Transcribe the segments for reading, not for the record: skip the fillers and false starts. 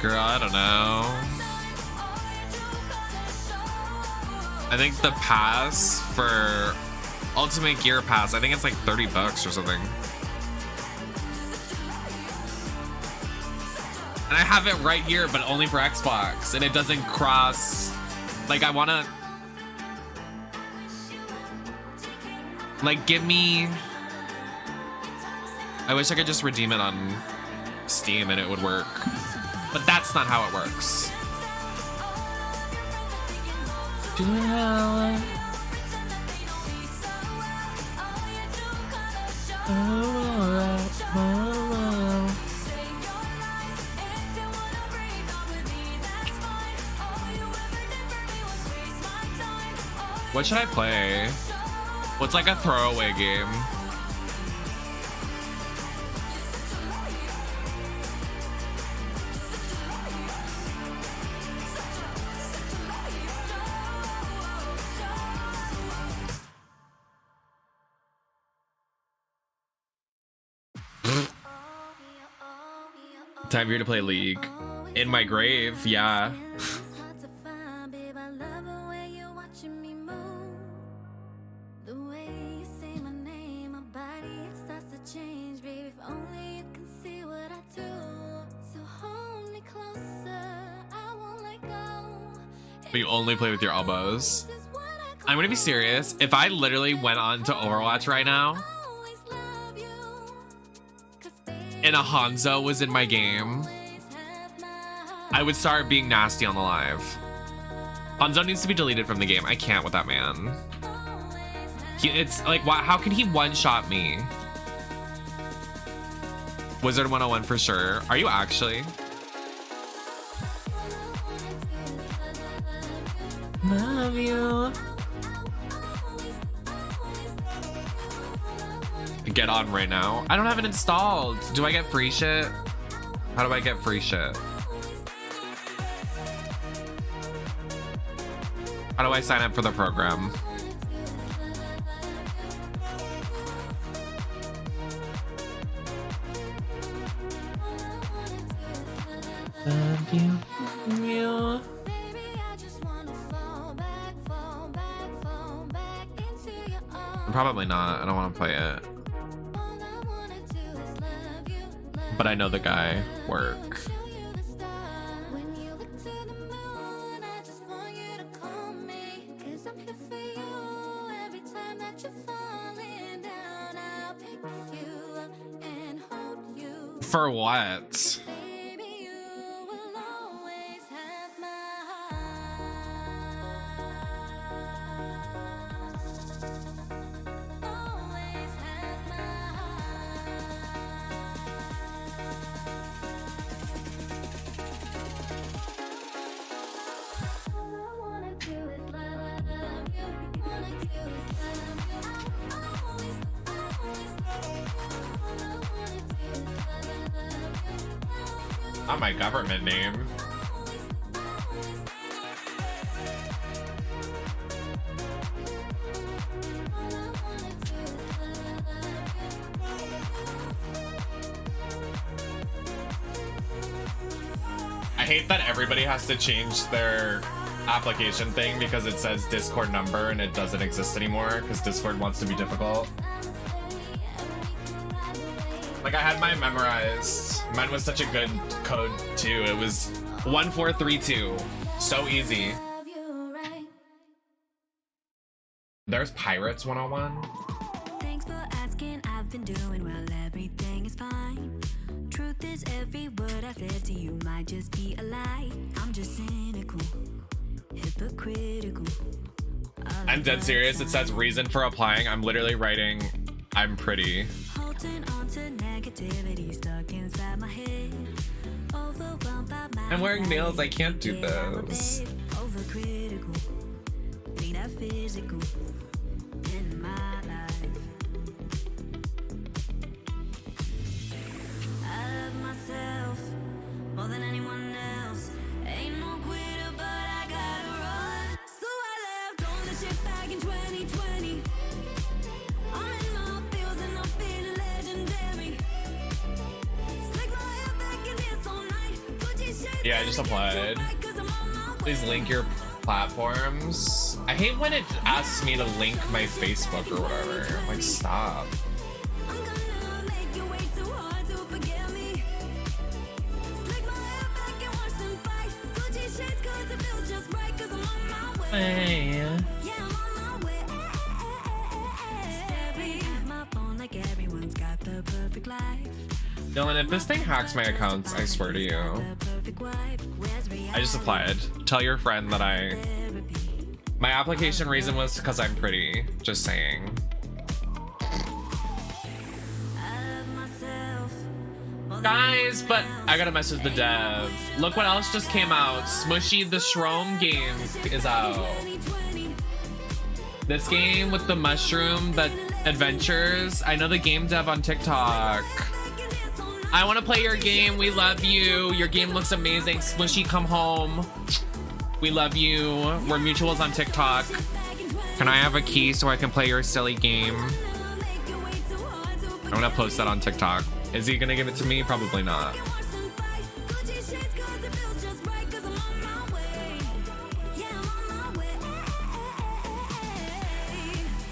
Girl, I don't know. I think the pass for Ultimate Gear Pass, I think it's like 30 bucks or something. And I have it right here, but only for Xbox, and it doesn't cross. Like, I wanna, like, give me, I wish I could just redeem it on Steam and it would work, but that's not how it works. What should I play? What's like a throwaway game? Time for you to play League. In my grave, yeah. But you only play with your elbows. I'm gonna be serious. If I literally went on to Overwatch right now and a Hanzo was in my game, I would start being nasty on the live. Hanzo needs to be deleted from the game. I can't with that man. It's like, how can he one-shot me? Wizard101 for sure. Are you actually? Love you. Get on right now. I don't have it installed. Do I get free shit? How do I get free shit? How do I sign up for the program? Love you. You. Probably not. I don't want to play it. But I know the guy work. For what? Not my government name. I hate that everybody has to change their application thing because it says Discord number and it doesn't exist anymore because Discord wants to be difficult. Like, I had mine memorized. Mine was such a good code too. It was 1432. So easy. There's Pirates 101. Thanks for asking. I've been doing well. Everything is fine. Truth is, every word I said to you might just be a lie. I'm just cynical, hypocritical. I'm dead serious. It says reason for applying. I'm literally writing, I'm pretty. I'm wearing nails. I can't do those. More than anyone else. Ain't no quitter, but I gotta run. So I left on the ship back Yeah, I just applied. Please link your platforms. I hate when it asks me to link my Facebook or whatever. I'm like, stop. Hey. Dylan, if this thing hacks my accounts, I swear to you. I just applied. Tell your friend that my application reason was because I'm pretty. Just saying. Guys, but I gotta message the dev. Look what else just came out. Smushy the Shroom game is out. This game with the mushroom, the adventures. I know the game dev on TikTok. I want to play your game. We love you. Your game looks amazing. Smushy, come home. We love you. We're mutuals on TikTok. Can I have a key so I can play your silly game? I'm gonna post that on TikTok. Is he gonna give it to me? Probably not.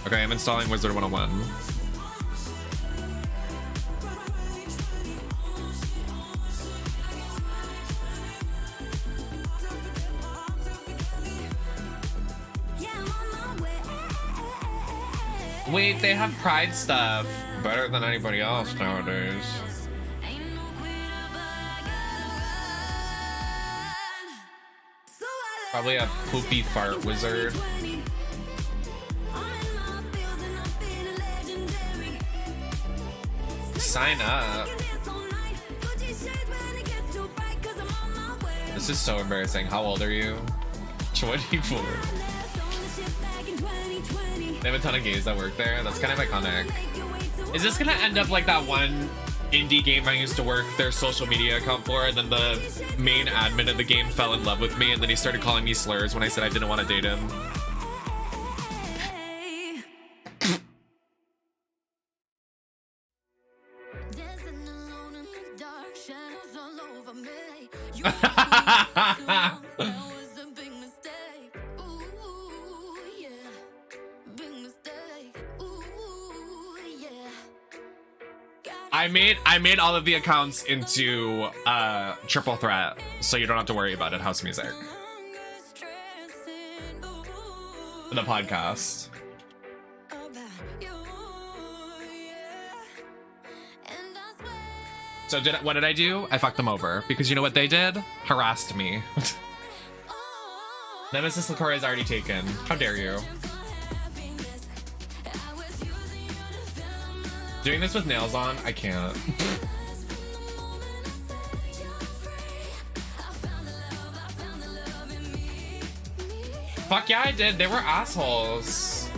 Okay, I'm installing Wizard101. Wait, they have Pride stuff. Better than anybody else nowadays. Probably a poopy fart wizard. Sign up. This is so embarrassing. How old are you? 24. They have a ton of gays that work there. That's kind of iconic. Is this gonna end up like that one indie game I used to work their social media account for, and then the main admin of the game fell in love with me, and then he started calling me slurs when I said I didn't want to date him? I made all of the accounts into triple threat, so you don't have to worry about it. House music. The podcast. So what did I do? I fucked them over because you know what they did? Harassed me. NemesisLacroix is already taken. How dare you? Doing this with nails on, I can't. Fuck yeah, I did. They were assholes.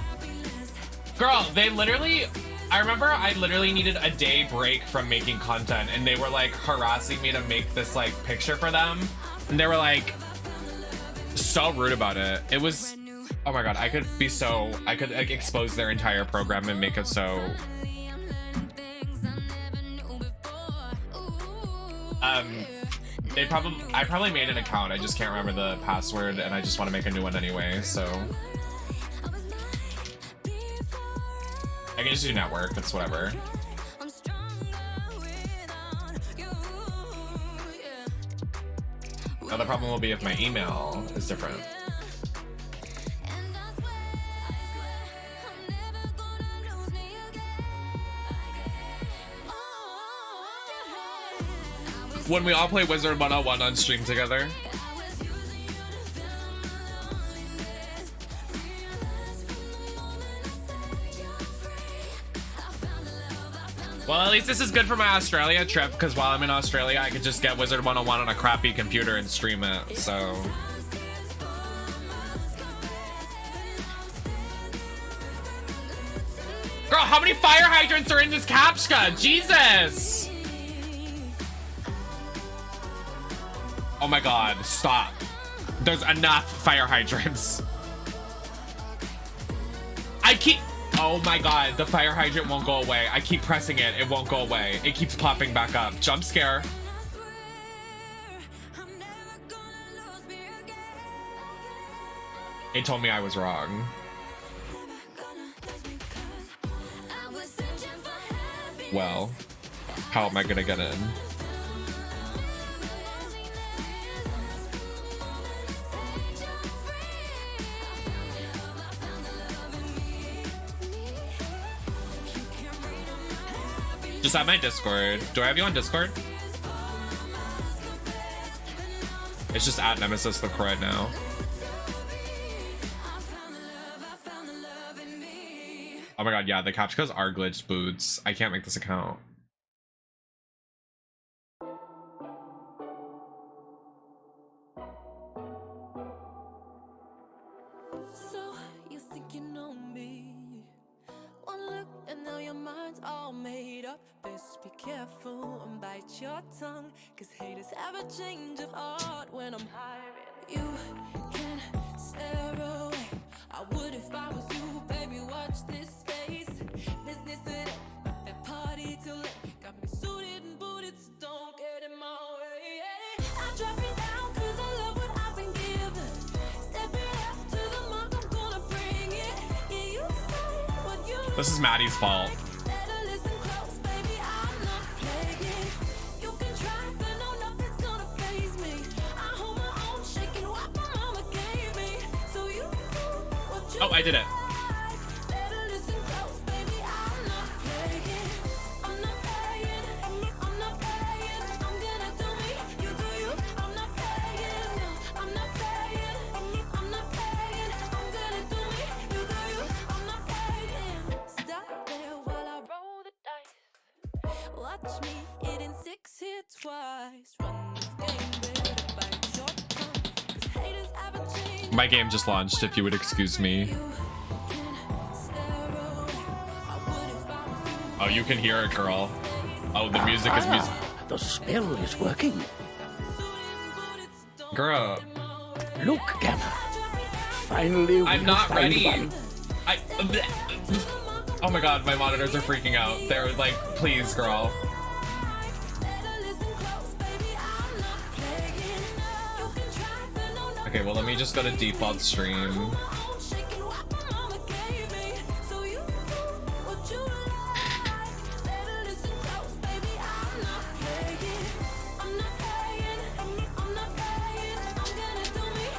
Girl, they literally... I remember I literally needed a day break from making content, and they were like harassing me to make this like picture for them. And they were like so rude about it. It was... Oh my god, I could like expose their entire program and make it so... I probably made an account. I just can't remember the password, and I just want to make a new one anyway, so I can just do network. It's whatever. Now the problem will be if my email is different. When we all play Wizard101 on stream together. Well, at least this is good for my Australia trip, because while I'm in Australia, I could just get Wizard101 on a crappy computer and stream it, so... Girl, how many fire hydrants are in this captcha? Jesus! Oh my god, stop. There's enough fire hydrants. I keep... Oh my god, the fire hydrant won't go away. I keep pressing it. It won't go away. It keeps popping back up. Jump scare. It told me I was wrong. Well, how am I gonna get in? Just add my Discord. Do I have you on Discord? It's just at NemesisLacroix now. Oh my god, yeah, the captcha codes are glitched boots. I can't make this account. So you think you know me? One look and now your mind's all made up. Best be careful and bite your tongue, cause haters have a change of heart when I'm high. You can stare away. I would if I was you, baby. Watch this space. Business today, but that party too late. Got me suited and booted, so don't get in my way. I drop it down cause I love what I've been given. Step it up to the mark, I'm gonna bring it. Yeah, you say what you This is Maddie's fault. better listen close, baby. I'm not playing. You can try, but no, nothing's gonna faze me. I hold my own, shaking what my mama gave me. So you do what you Oh, I did it. better listen close, baby. I'm not playing. I'm not playing. I'm not playing. I'm gonna do me, you do you. I'm not playing. No, I'm not playing. I'm not playing. I'm gonna do me, you do you. I'm not playing. Stop there while I roll the dice. Watch me hitting 6 here twice. Run this game, better bite your tongue, 'cause haters have a change. My game just launched, if you would excuse me. Oh, you can hear it, girl. Oh, the music is music. The spell is working. Girl, Look, Gamma. Finally, we I'm have not found ready. one. Oh my god, my monitors are freaking out. They're like, please, girl. Okay, well, let me just go to default stream.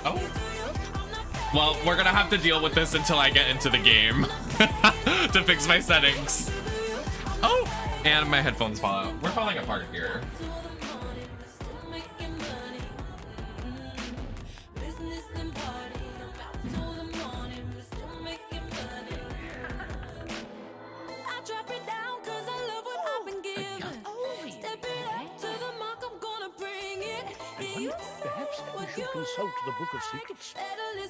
Oh. Well, we're gonna have to deal with this until I get into the game to fix my settings. Oh, and my headphones fall out. We're falling apart here. Perhaps we should consult the Book of Secrets.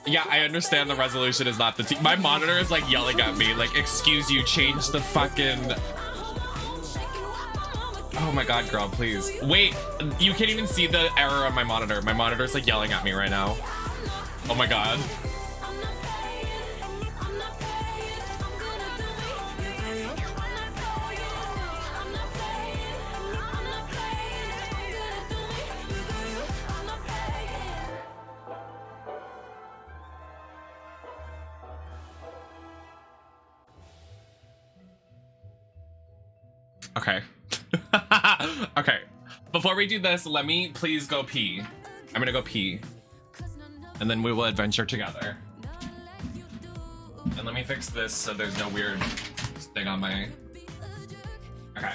Yeah, I understand the resolution is not the T. My monitor is like yelling at me, like, excuse you, change the fucking... Oh my god, girl, please. Wait, you can't even see the error on my monitor. My monitor's like yelling at me right now. Oh my god. Okay. Okay. Before we do this, let me please go pee. I'm gonna go pee. And then we will adventure together. And let me fix this so there's no weird thing on my... Okay.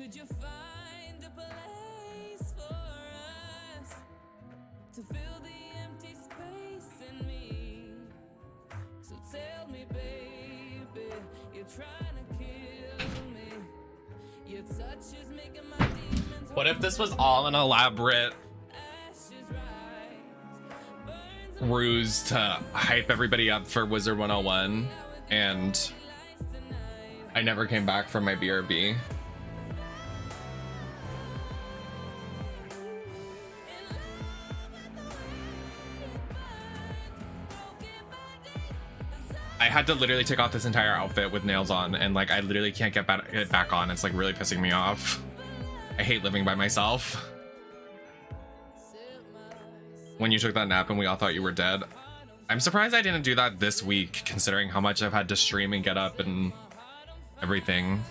Did you find a place for us to fill the empty space in me? So tell me, baby, you're trying to kill me. Your touch is making my demons. What if this was all an elaborate ruse to hype everybody up for Wizard101 and I never came back from my BRB? I had to literally take off this entire outfit with nails on, and like I literally can't get it back on. It's like really pissing me off. I hate living by myself. When you took that nap and we all thought you were dead. I'm surprised I didn't do that this week, considering how much I've had to stream and get up and everything.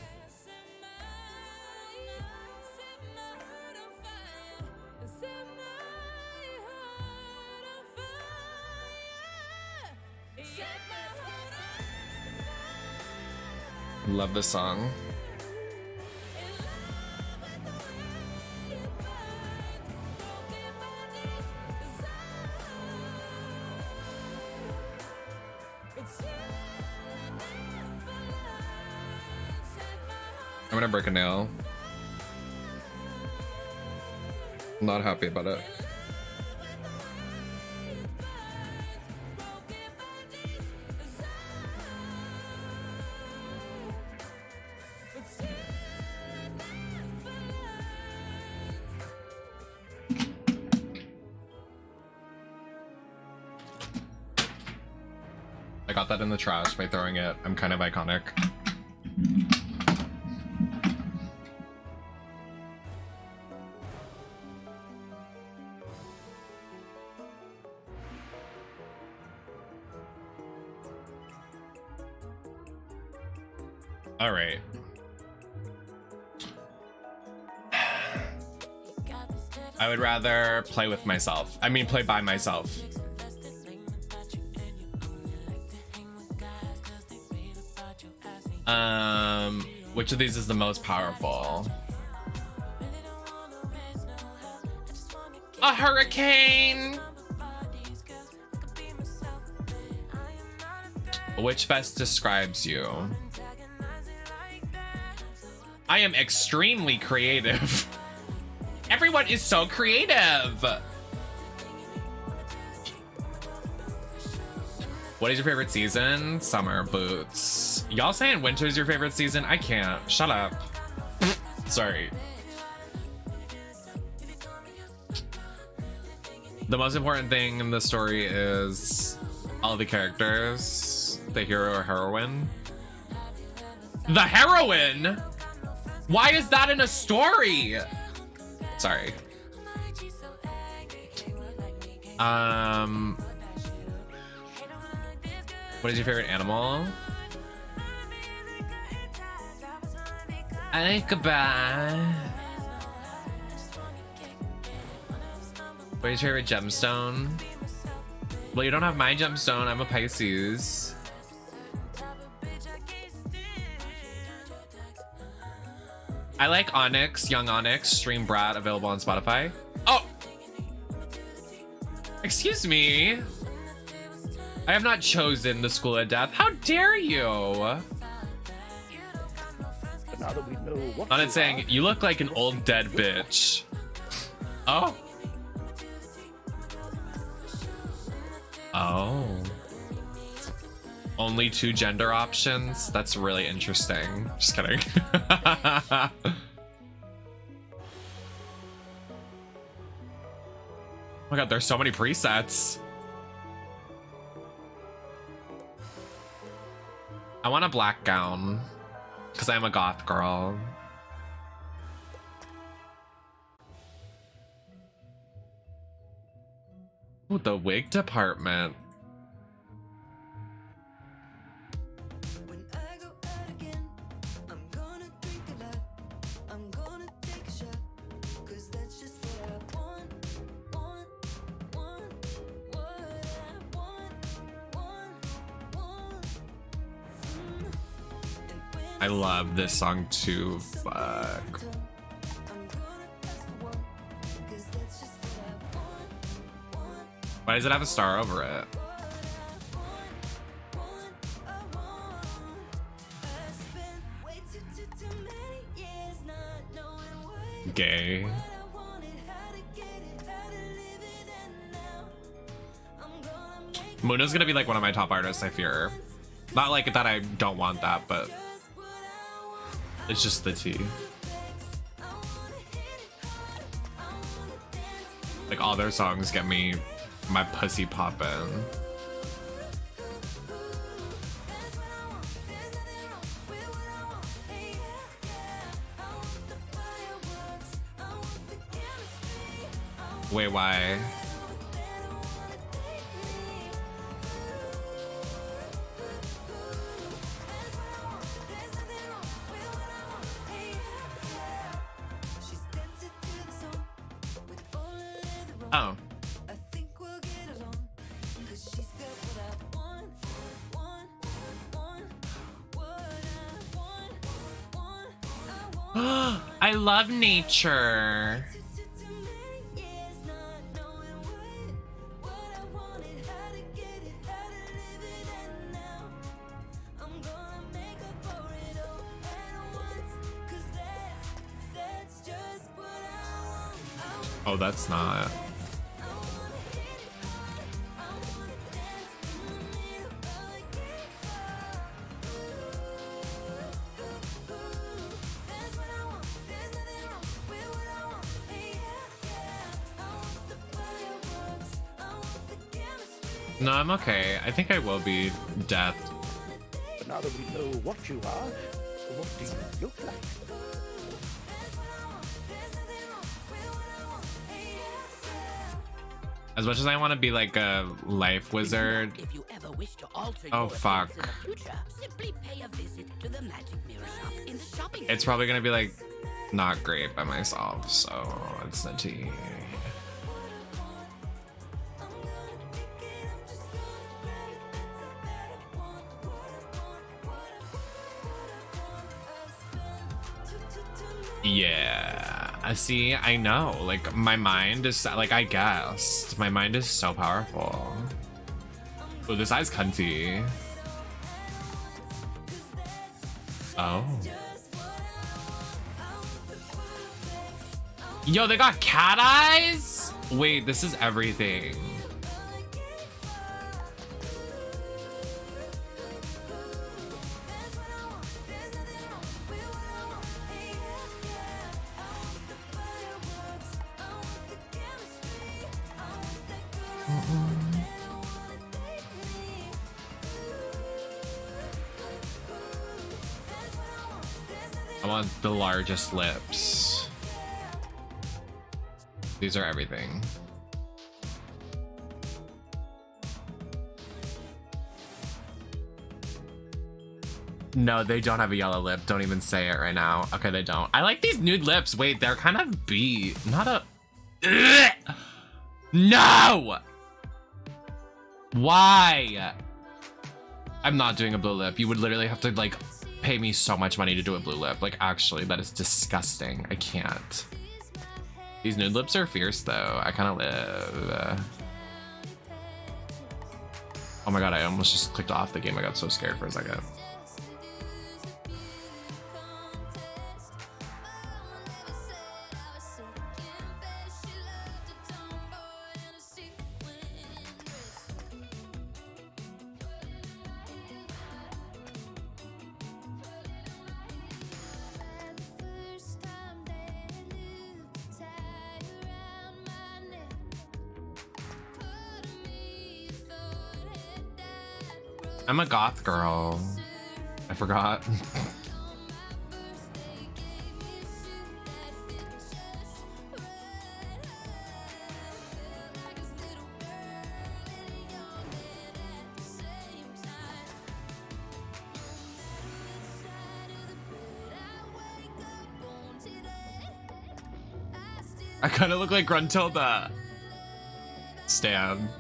Love this song. I'm gonna break a nail. I'm not happy about it. I got that in the trash by throwing it. I'm kind of iconic. All right. I would rather play with myself. I mean, play by myself. Which of these is the most powerful? A hurricane! Which best describes you? I am extremely creative. Everyone is so creative. What is your favorite season? Summer. Boots. Y'all saying winter's your favorite season? I can't. Shut up. Sorry. The most important thing in the story is all the characters. The hero or heroine. The heroine? Why is that in a story? Sorry. What is your favorite animal? I like a bat. What is your favorite gemstone? Well, you don't have my gemstone. I'm a Pisces. I like Onyx, Young Onyx, Stream Brat, available on Spotify. Oh! Excuse me. I have not chosen the School of Death. How dare you? Now that we know what On it saying, you look like an old dead bitch. Oh. Oh. Only 2 gender options? That's really interesting. Just kidding. Oh my god, there's so many presets. I want a black gown because I'm a goth girl. Ooh, the wig department. When I go out again, I'm gonna drink a lot. I'm gonna take a shot. 'Cause that's just what I want. What I want. And when I love this song too. Fuck. Why does it have a star over it? Gay. Muno's gonna be like one of my top artists, I fear. Not like that I don't want that, but it's just the tea. Like all their songs get me my pussy poppin'. Wait, why? Oh. I love nature. Oh, that's not. No, I'm okay. I think I will be death. But now that we know what you are, what do you look like? As much as I want to be like a life wizard. If you ever wish to alter Oh your fuck. appearance in the future, simply pay a visit to the magic mirror shop in the shopping It's probably gonna be like not great by myself, so it's the tea. Yeah, I see. I know. Like my mind is like I guessed. My mind is so powerful. Oh, this eye's cunty. Oh. Yo, they got cat eyes? Wait, this is everything. I want the largest lips. These are everything. No, they don't have a yellow lip. Don't even say it right now. Okay, they don't. I like these nude lips. Wait, they're kind of beat. Not a... Ugh! No! Why? I'm not doing a blue lip. You would literally have to like pay me so much money to do a blue lip. Like actually, that is disgusting. I can't. These nude lips are fierce though. I kind of live. Oh my god, I almost just clicked off the game. I got so scared for a second. I'm a goth girl. I forgot. I kind of look like Gruntilda. Stan.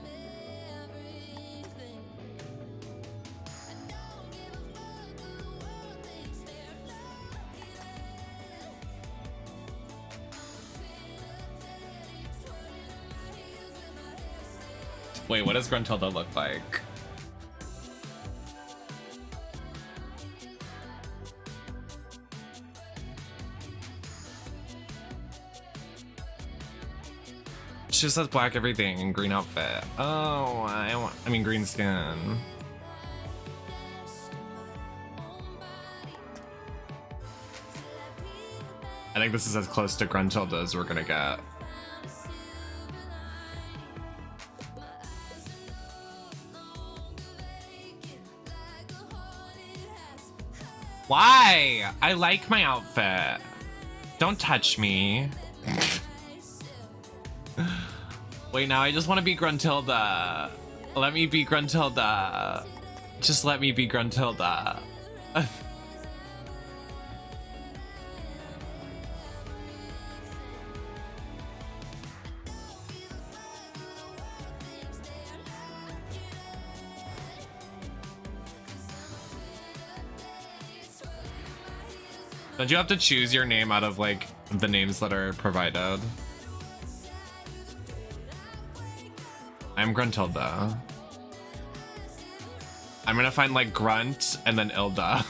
Wait, what does Gruntilda look like? She just has black everything and green outfit. Oh, I mean green skin. I think this is as close to Gruntilda as we're gonna get. Why? I like my outfit. Don't touch me. Wait, now I just want to be Gruntilda. Let me be Gruntilda. Just let me be Gruntilda. Don't you have to choose your name out of like the names that are provided? I'm Gruntilda. I'm gonna find like Grunt and then Ilda.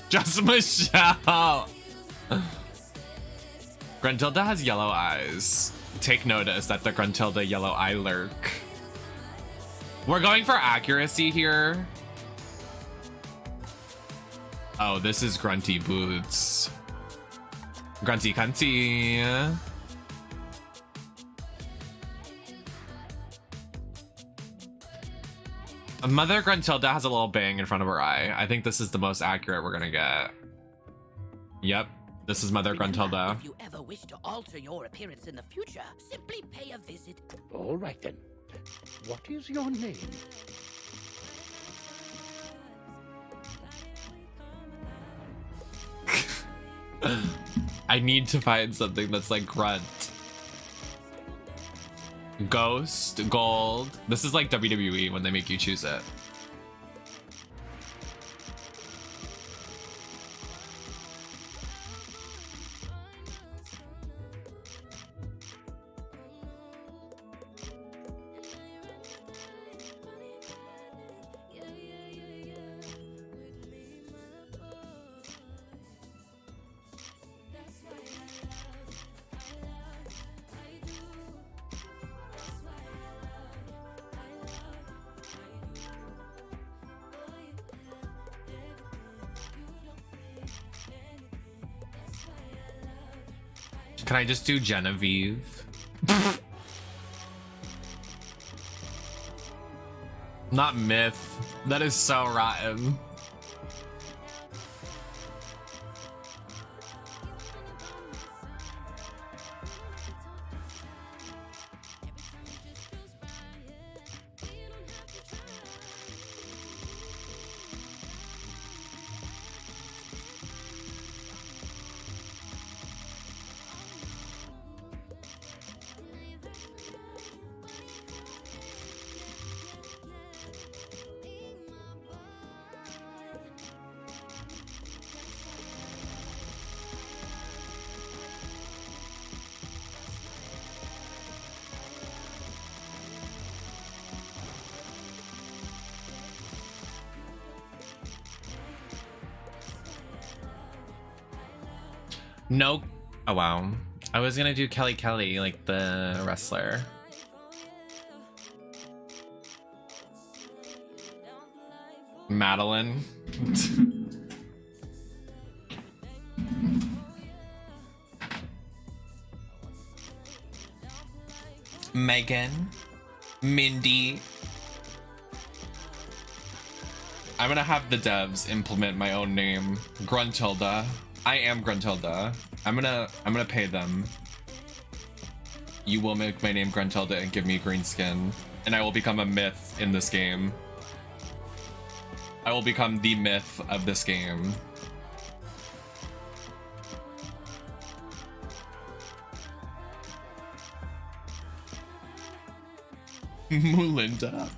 Just Michelle. Gruntilda has yellow eyes. Take notice that the Gruntilda yellow eye lurk. We're going for accuracy here. Oh, this is Grunty Boots. Grunty Cunty. Mother Gruntilda has a little bang in front of her eye. I think this is the most accurate we're gonna get. Yep, this is Mother Gruntilda. If you ever wish to alter your appearance in the future, simply pay a visit. All right then. What is your name? I need to find something that's like Grunt. Ghost, Gold. This is like WWE when they make you choose it. Can I just do Genevieve? Not Myth. That is so rotten. No. Oh, wow. I was gonna do Kelly Kelly, like the wrestler. Madeline. Megan. Mindy. I'm gonna have the devs implement my own name. Gruntilda. I am Gruntilda. I'm gonna pay them. You will make my name Gruntilda and give me green skin, and I will become a myth in this game. I will become the myth of this game. Mulinda.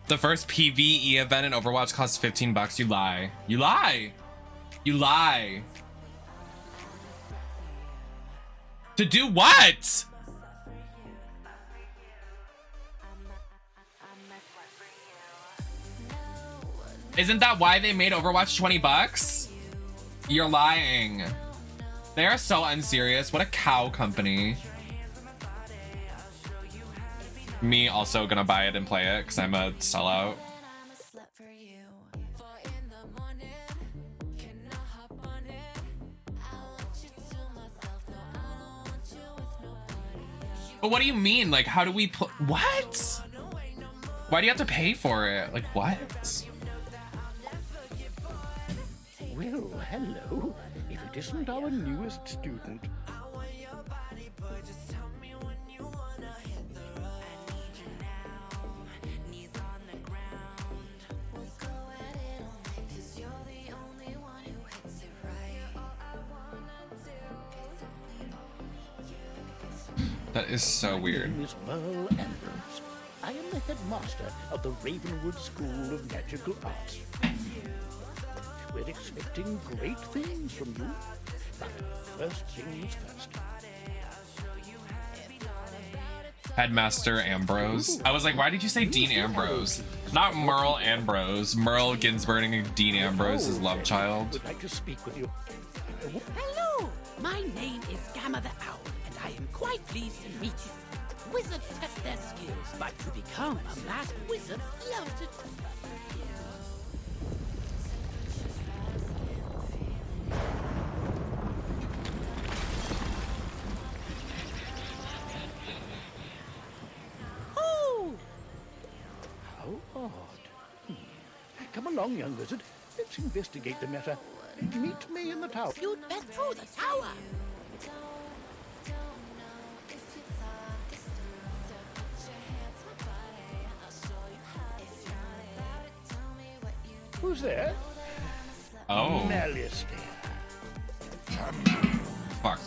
The first PvE event in Overwatch costs $15. You lie. You lie. You lie. To do what? Isn't that why they made Overwatch $20? You're lying. They are so unserious. What a cow company. Me also gonna buy it and play it because I'm a sellout. But what do you mean? Like, how do we put what? Why do you have to pay for it? Like, what? Well, hello. If it isn't our newest student. That is so weird. My name is Merle Ambrose. I am the headmaster of the Ravenwood School of Magical Arts. We're expecting great things from you, but first things first. Headmaster Ambrose. I was like, why did you say Dean Ambrose? Not Merle Ambrose. Merle Ginsburg and Dean Ambrose is love child. Would like to speak with you. Hello, my name is Gamma the Owl, and I am quite pleased to meet you. Wizards test their skills, but to become a masked wizard, love to... Oh! How odd. Come along, young wizard. Let's investigate the matter. Meet me in the tower. You'd best through the tower. Who's there? Oh. Malice. Fuck.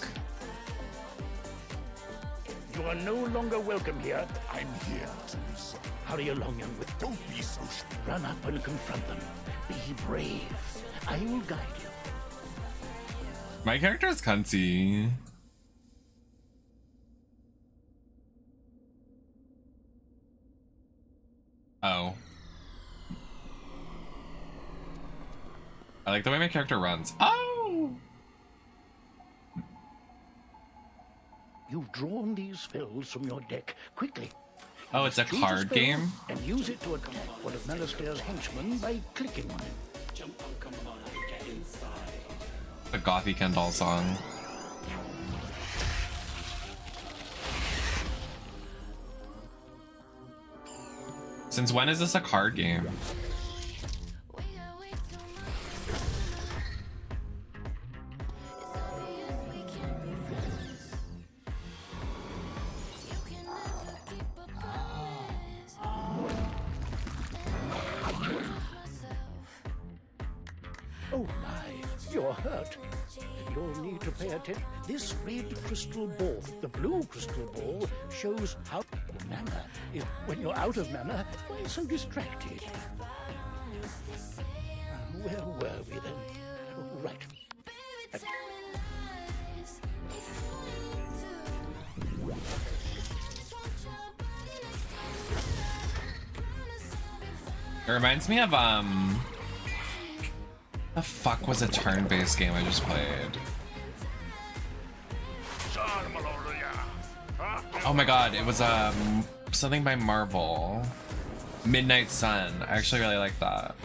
You are no longer welcome here. I'm here to resolve. Hurry along, young witch. Don't be so Run up and confront them. Be brave. I will guide you. My character is cunty. Oh. I like the way my character runs. Oh! You've drawn these spells from your deck. Quickly. Oh, it's a Choose card spell game? And use it to attack one of Malister's henchmen by clicking on it. The gothy Ken doll song. Since when is this a card game? Oh my, you're hurt. You'll need to pay attention. This red crystal ball, the blue crystal ball, shows how mana. When you're out of mana, why so distracted? Where were we then? Oh, right. It reminds me of the fuck was a turn-based game I just played? Oh my god, it was something by Marvel. Midnight Sun. I actually really like that.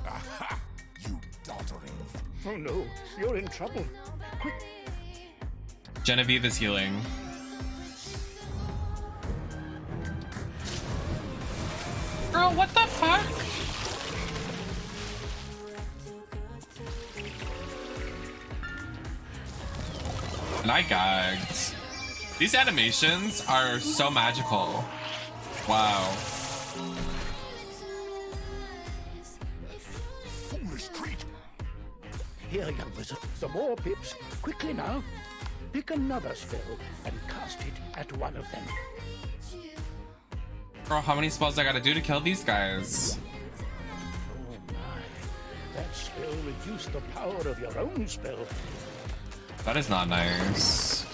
Aha! You doddering. Oh no, you're in trouble. Quick. Genevieve is healing. Girl, what the fuck? And I gagged. These animations are so magical. Wow. Foolish treat. Here, young wizard. Some more pips. Quickly now. Pick another spell and cast it at one of them. Girl, how many spells I gotta do to kill these guys? Oh my. That spell reduced the power of your own spell. That is not nice.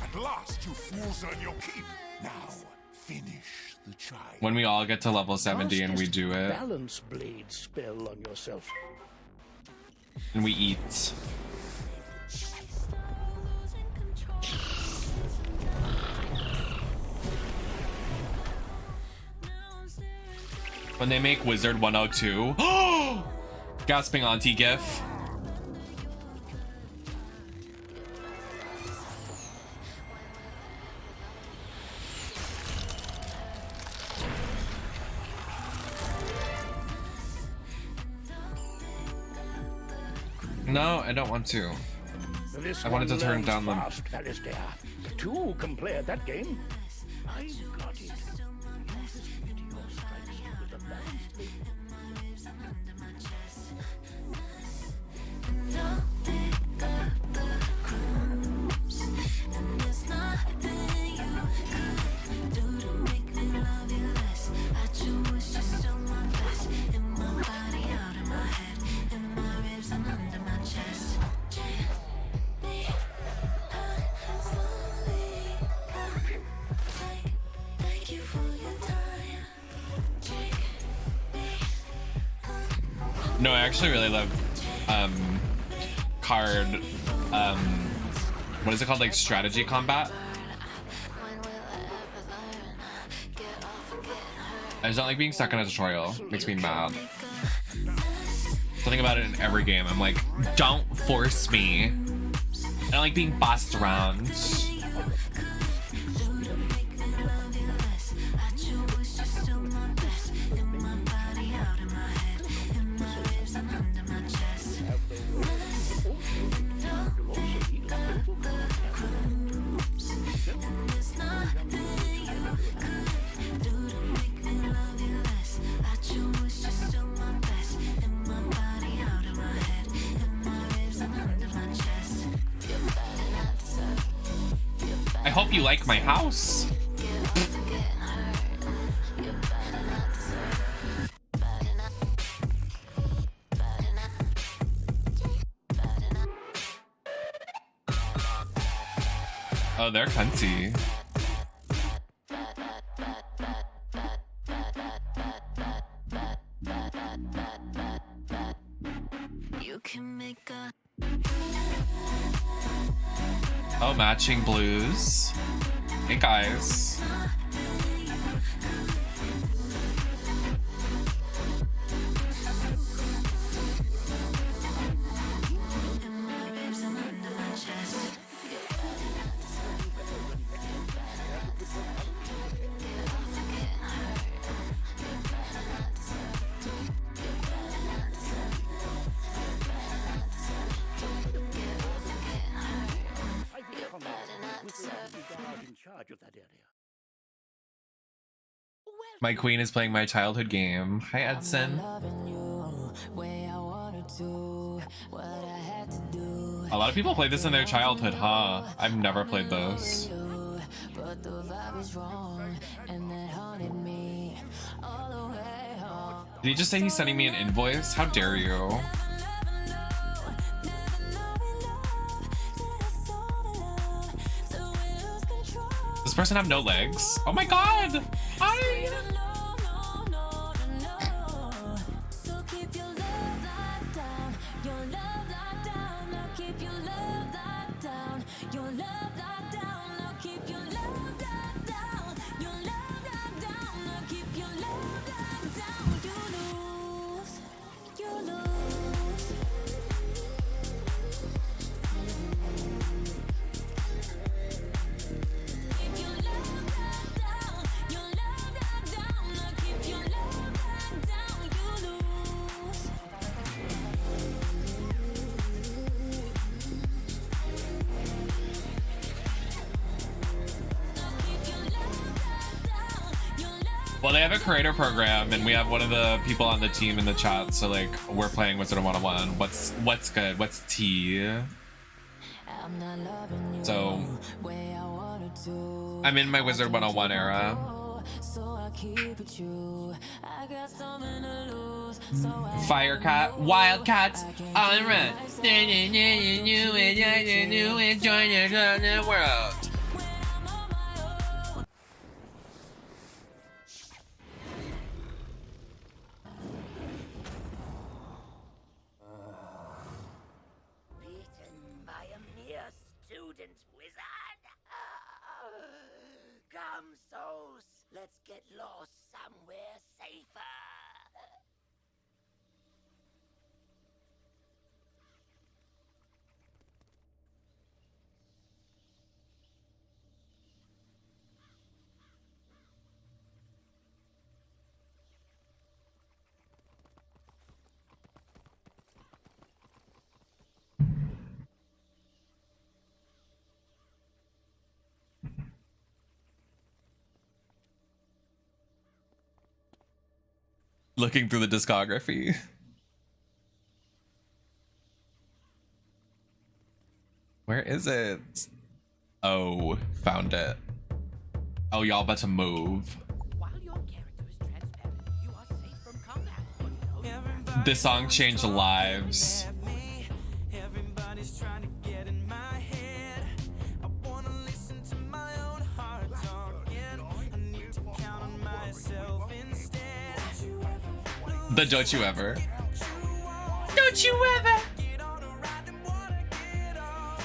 At last, you fools earn your keep. Now, finish the child. When we all get to level 70 and we Cast do this it, balance blade spell on yourself. and we eat. When they make Wizard102, gasping auntie gif. No, I don't want to. This I wanted to one turn learns down the- fast, Alistair. Two can play at that game. I got it. Use this meteor strikes you with a balance blade. No, I actually really love card what is it called, like strategy combat. I just don't like being stuck in a tutorial. Makes me mad. Something about it in every game. I'm like, don't force me. I don't like being bossed around. I hope you like my house. Oh, they're cunty. You can make a Oh, matching blues. Hey guys. In charge of that area. My queen is playing my childhood game. Hi, Edson. A lot of people play this in their childhood, huh? I've never played this. Did he just say he's sending me an invoice? How dare you? Does this person have no legs? Oh my god! Hi! Well, they have a creator program, and we have one of the people on the team in the chat. So, like, we're playing Wizard101. What's good? What's tea? So, I'm in my Wizard101 era. Firecat, Wildcats on run. Join the world. Come, souls, let's get lost somewhere safer. Looking through the discography. Where is it? Oh, found it. Oh, y'all about to move. While your character is transparent, you are safe from combat. This song changed lives. Everybody's trying to get in my head. I wanna listen to my own heart talking. I need to count on myself instead. The don't you ever. Don't you ever. Get on a ride and wanna get on.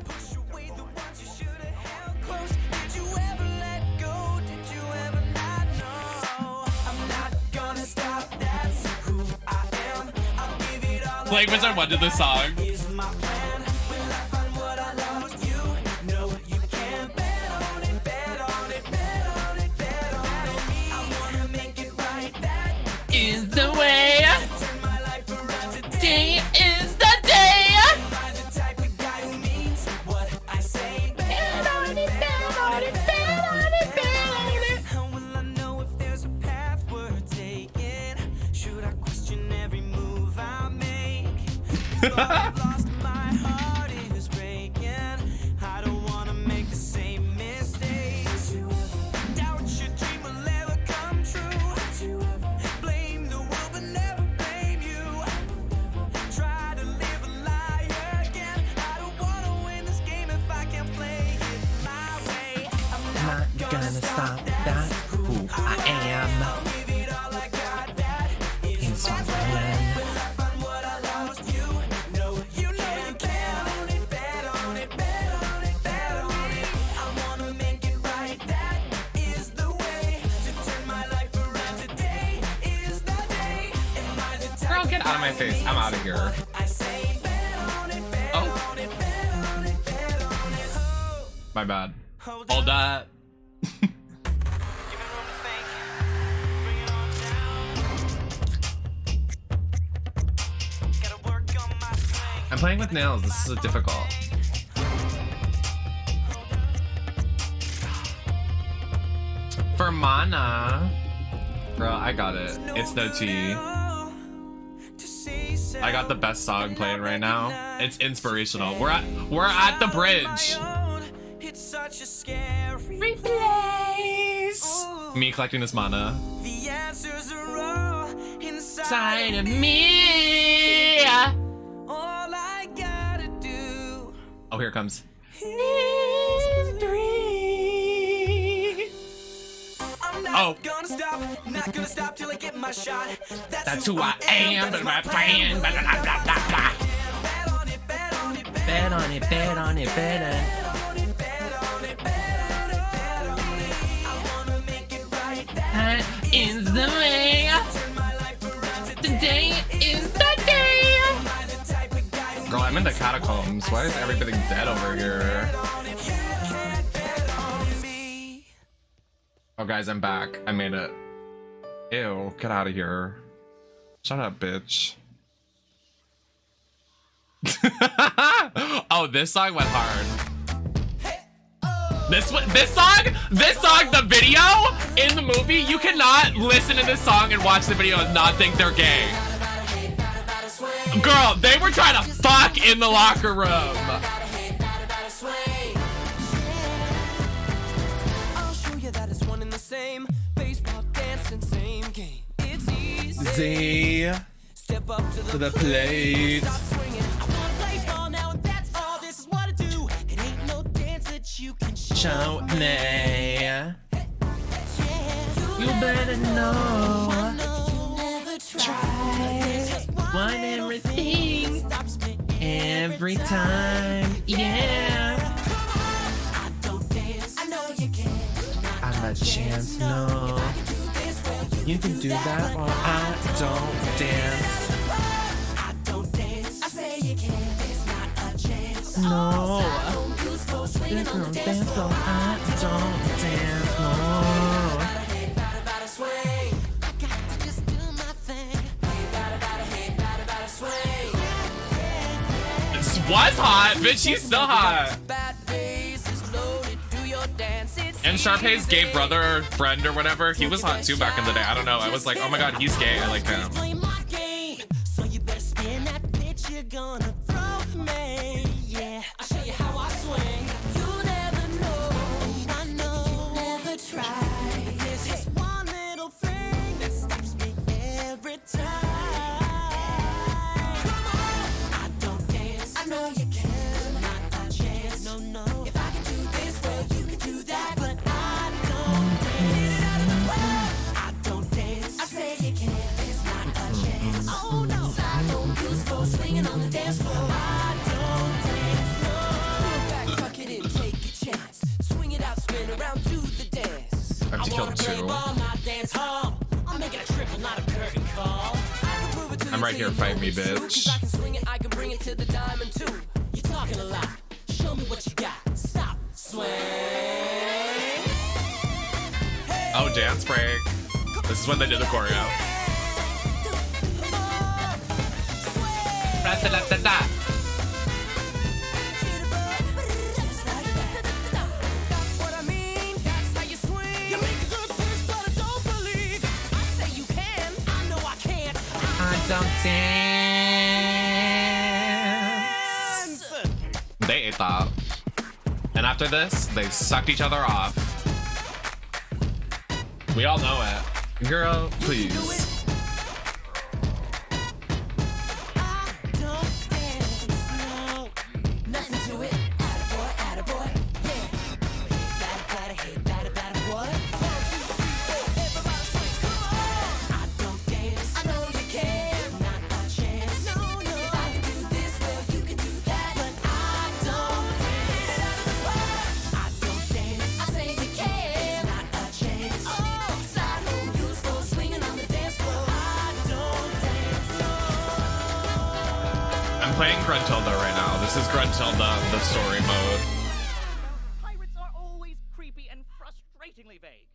Push away the ones you should have held close. Did you ever let go? Did you ever not know? I'm not gonna stop, that's who I am. I'll give it all. Playing Wizard1 to this song. Here's my plan. Will I find what I lost? You know you can bet on it, bet on it, bet on it, bet on it. I wanna make it right. That Is the way. turn my life around today. Day is the day. By the type of guy who means what I say. Bet on it, bet on it, bet on it, bet on it. How will I know if there's a path we're taking? Should I question every move I make? I've lost my heart is breaking. I don't wanna make the same stop that. Who I am. It's my plan. Girl, get out of my face. I'm out of here. Oh. My bad. Hold that. I'm playing with nails. This is difficult. For mana. Girl, I got it. It's no tea. I got the best song playing right now. It's inspirational. We're at the bridge. It's such a scary Replace. Me collecting this mana. The answers are all inside Side of me. All I gotta do. Oh, here it comes. I'm not Oh. gonna stop, not gonna stop till I get my shot. That's who I am, but my plan. Blah, blah, blah, blah, blah. Bet on it, bet on it, bet Bet on it, bet on it, bet on it. on it, bet on it, bet on it, bet on it. I wanna make it right. That is the way. Turn my life around Today is the day. Am I the type of guy who Girl, I'm in the catacombs. Why is everybody dead over here? on it? You can't bet on me. Oh, guys, I'm back. I made it. Ew, get out of here. Shut up, bitch. Oh, this song went hard. This song, the video in the movie, you cannot listen to this song and watch the video and not think they're gay. Girl, they were trying to fuck in the locker room. I'll show you that it's one and the same. Baseball, dancing, same game. It's easy. Z Step up to the plate. Stop swinging. I wanna play ball now, and that's all. This is what I do. It ain't no dance that you can Show me. You better know. Try. Want everything. Every time. Yeah. I don't dance. I know you can. I'm a chance, no. You can do that or I don't dance. I don't dance. I say you can. There's not a chance. No. There's no swinging There's on no the dance, so I don't dance, no. Bada swing. I got to just do my thing. Bada swing. This was hot, bitch. She's still hot. Bad bass is loaded. Do your dance. It's And Sharpay's gay brother or friend or whatever, he was hot too back in the day. I don't know. I was like, oh my god, he's gay. I like him. Play my game. So you better spin that pitch you're gonna throw me. Yeah, I'll show you how I swing. You never know. I know. Never try. There's just one little thing that stops me every time. Come on. I don't dance. I know you can. Not a chance. No, no. If I can do this, well, you can do that. But I don't dance. I don't dance. I say you can. There's not a chance. Oh no. I don't use for swinging on the dance floor. I don't dance. No. Back, tuck it in, take a chance. Swing it out, spin around to the dance. I have to kill wanna play two. ball, not dance hall. I'm making a triple, not a curtain call. I can prove it to I'm you right till here, you fight me, know it's true. 'Cause bitch. I can swing it, I can bring it to the diamond too. You're talking a lot. Show me what you got. Stop, swing. Oh, dance break. This is when they did the choreo. Da-da-da-da-da. That's what I mean. That's how you swing. You make a good push, but I don't believe. I say you can. I know I can't. I don't dance. They ate that. And after this, they sucked each other off. We all know it. Girl, please. I don't dance, no. Nothing to it. Attaboy, attaboy. Yeah. Bada, bada, hey, bada, bada, what? I'm playing Gruntilda right now. This is Gruntilda, the story mode. Pirates are always creepy and frustratingly vague.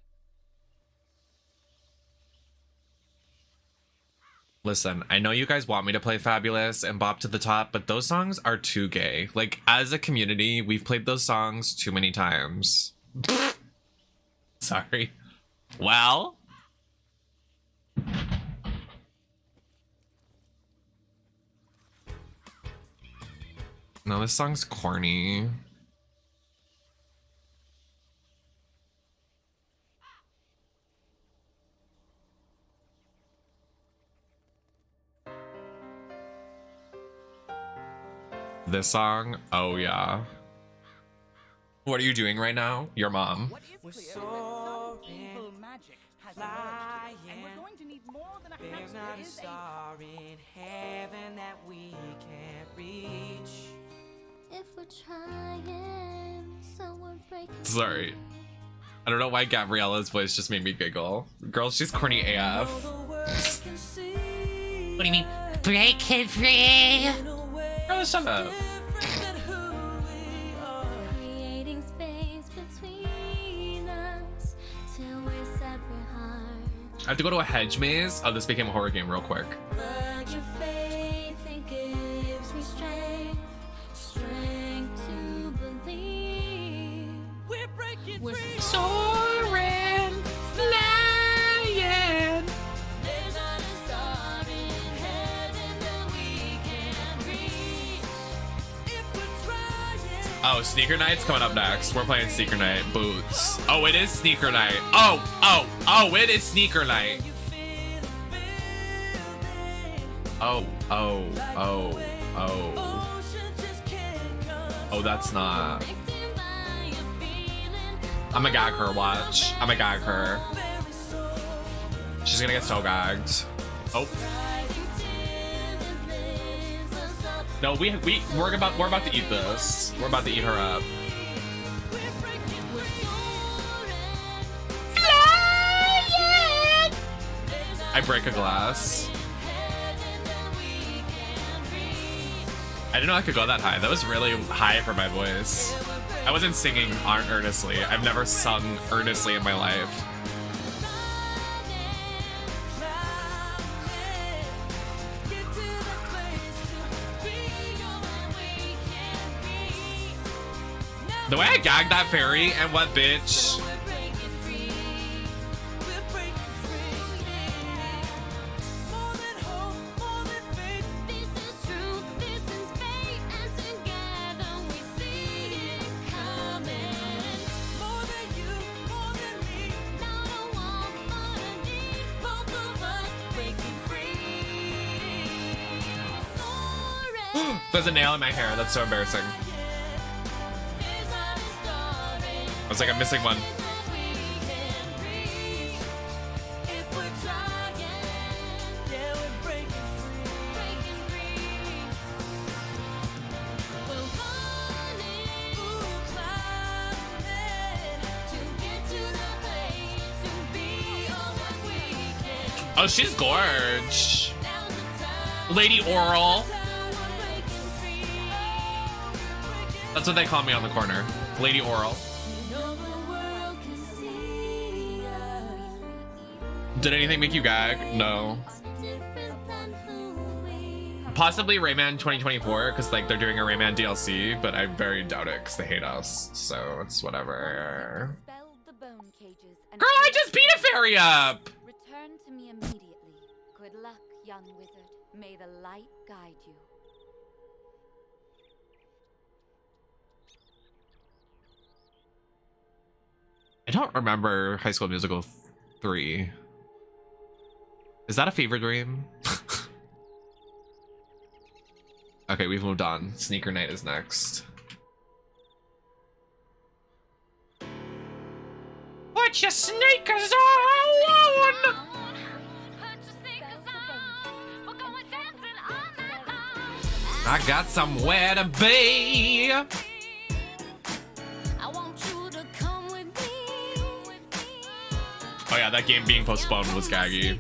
Listen, I know you guys want me to play Fabulous and Bop to the Top, but those songs are too gay. Like, as a community, we've played those songs too many times. Sorry. Well. No, this song's corny. This song? Oh, yeah. What are you doing right now? Your mom. What is We're clear soaring, is that evil magic has flying. emerged, and we're going to need more than a There's handful. not There a is star in heaven that we can't reach. If we're trying, so we're breaking. Sorry. I don't know why Gabriella's voice just made me giggle. Girl, she's corny AF. The world can see What do you mean? Breaking free! Girl, shut up. different than who we are. Creating space between us till we're separate hearts. I have to go to a hedge maze. Oh, this became a horror game real quick. But your faith, it gives me strength, strength to believe. We're breaking We're free. Soaring, flying. There's not a star in heaven that we can reach. If we're trying. Oh, Sneaker Night's coming up next. We're playing Sneaker Night. Boots. Oh, it is Sneaker Night. Oh, it is Sneaker Night. Oh. Oh, that's not. I'ma gag her, watch. I'ma gag her. She's gonna get so gagged. Oh. No, we're about to eat this. We're about to eat her up. I break a glass. I didn't know I could go that high. That was really high for my voice. I wasn't singing earnestly. I've never sung earnestly in my life. The way I gagged that fairy and what bitch. There's a nail in my hair. That's so embarrassing. I was like, I'm missing one. Oh, she's gorge. Lady Oral. That's what they call me on the corner. Lady Oral. Did anything make you gag? No. Possibly Rayman 2024, because like they're doing a Rayman DLC, but I very doubt it because they hate us. So it's whatever. Girl, I just beat a fairy up! Return to me immediately. Good luck, young wizard. May the light guide you. I don't remember High School Musical 3. Is that a fever dream? Okay, we've moved on. Sneaker Night is next. Put your sneakers on! I got somewhere to be. Oh yeah, that game being postponed was gaggy.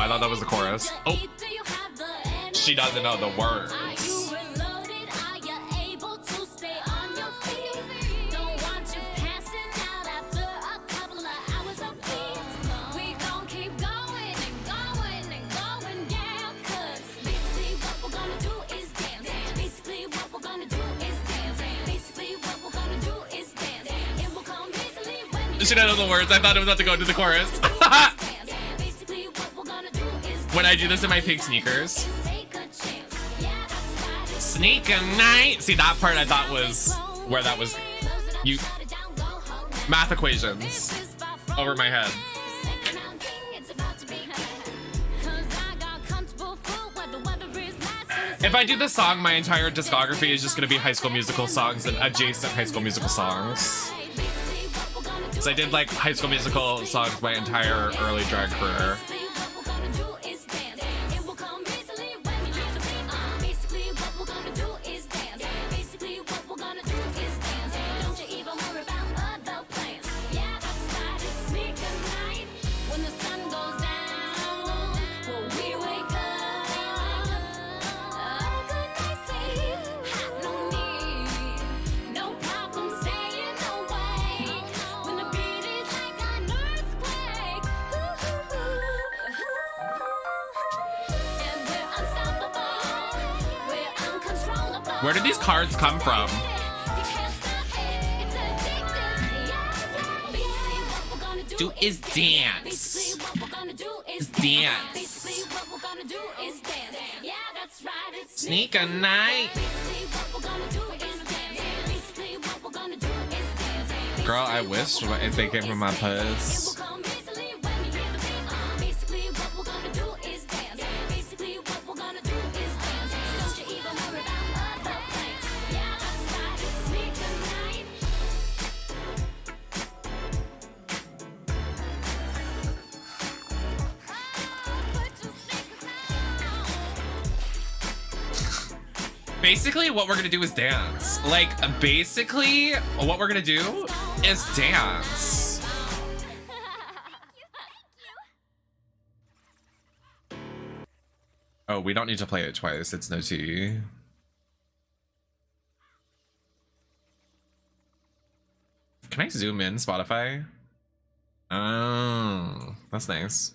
I thought that was the chorus. Oh, she doesn't know the words. She didn't know the words. I thought it was about to go into the chorus. When I do this in my pink sneakers. Sneak a night. See, that part I thought was where that was. You math equations over my head. If I do this song, my entire discography is just gonna be High School Musical songs and adjacent High School Musical songs. So I did like High School Musical songs my entire early drag career. Where did these cards come from? Do is dance. Is dance. Sneak a night. Girl, I wish if they came from my purse. Basically, what we're gonna do is dance. Like, basically, what we're gonna do is dance. Oh, we don't need to play it twice. It's no tea. Can I zoom in, Spotify? Oh, that's nice.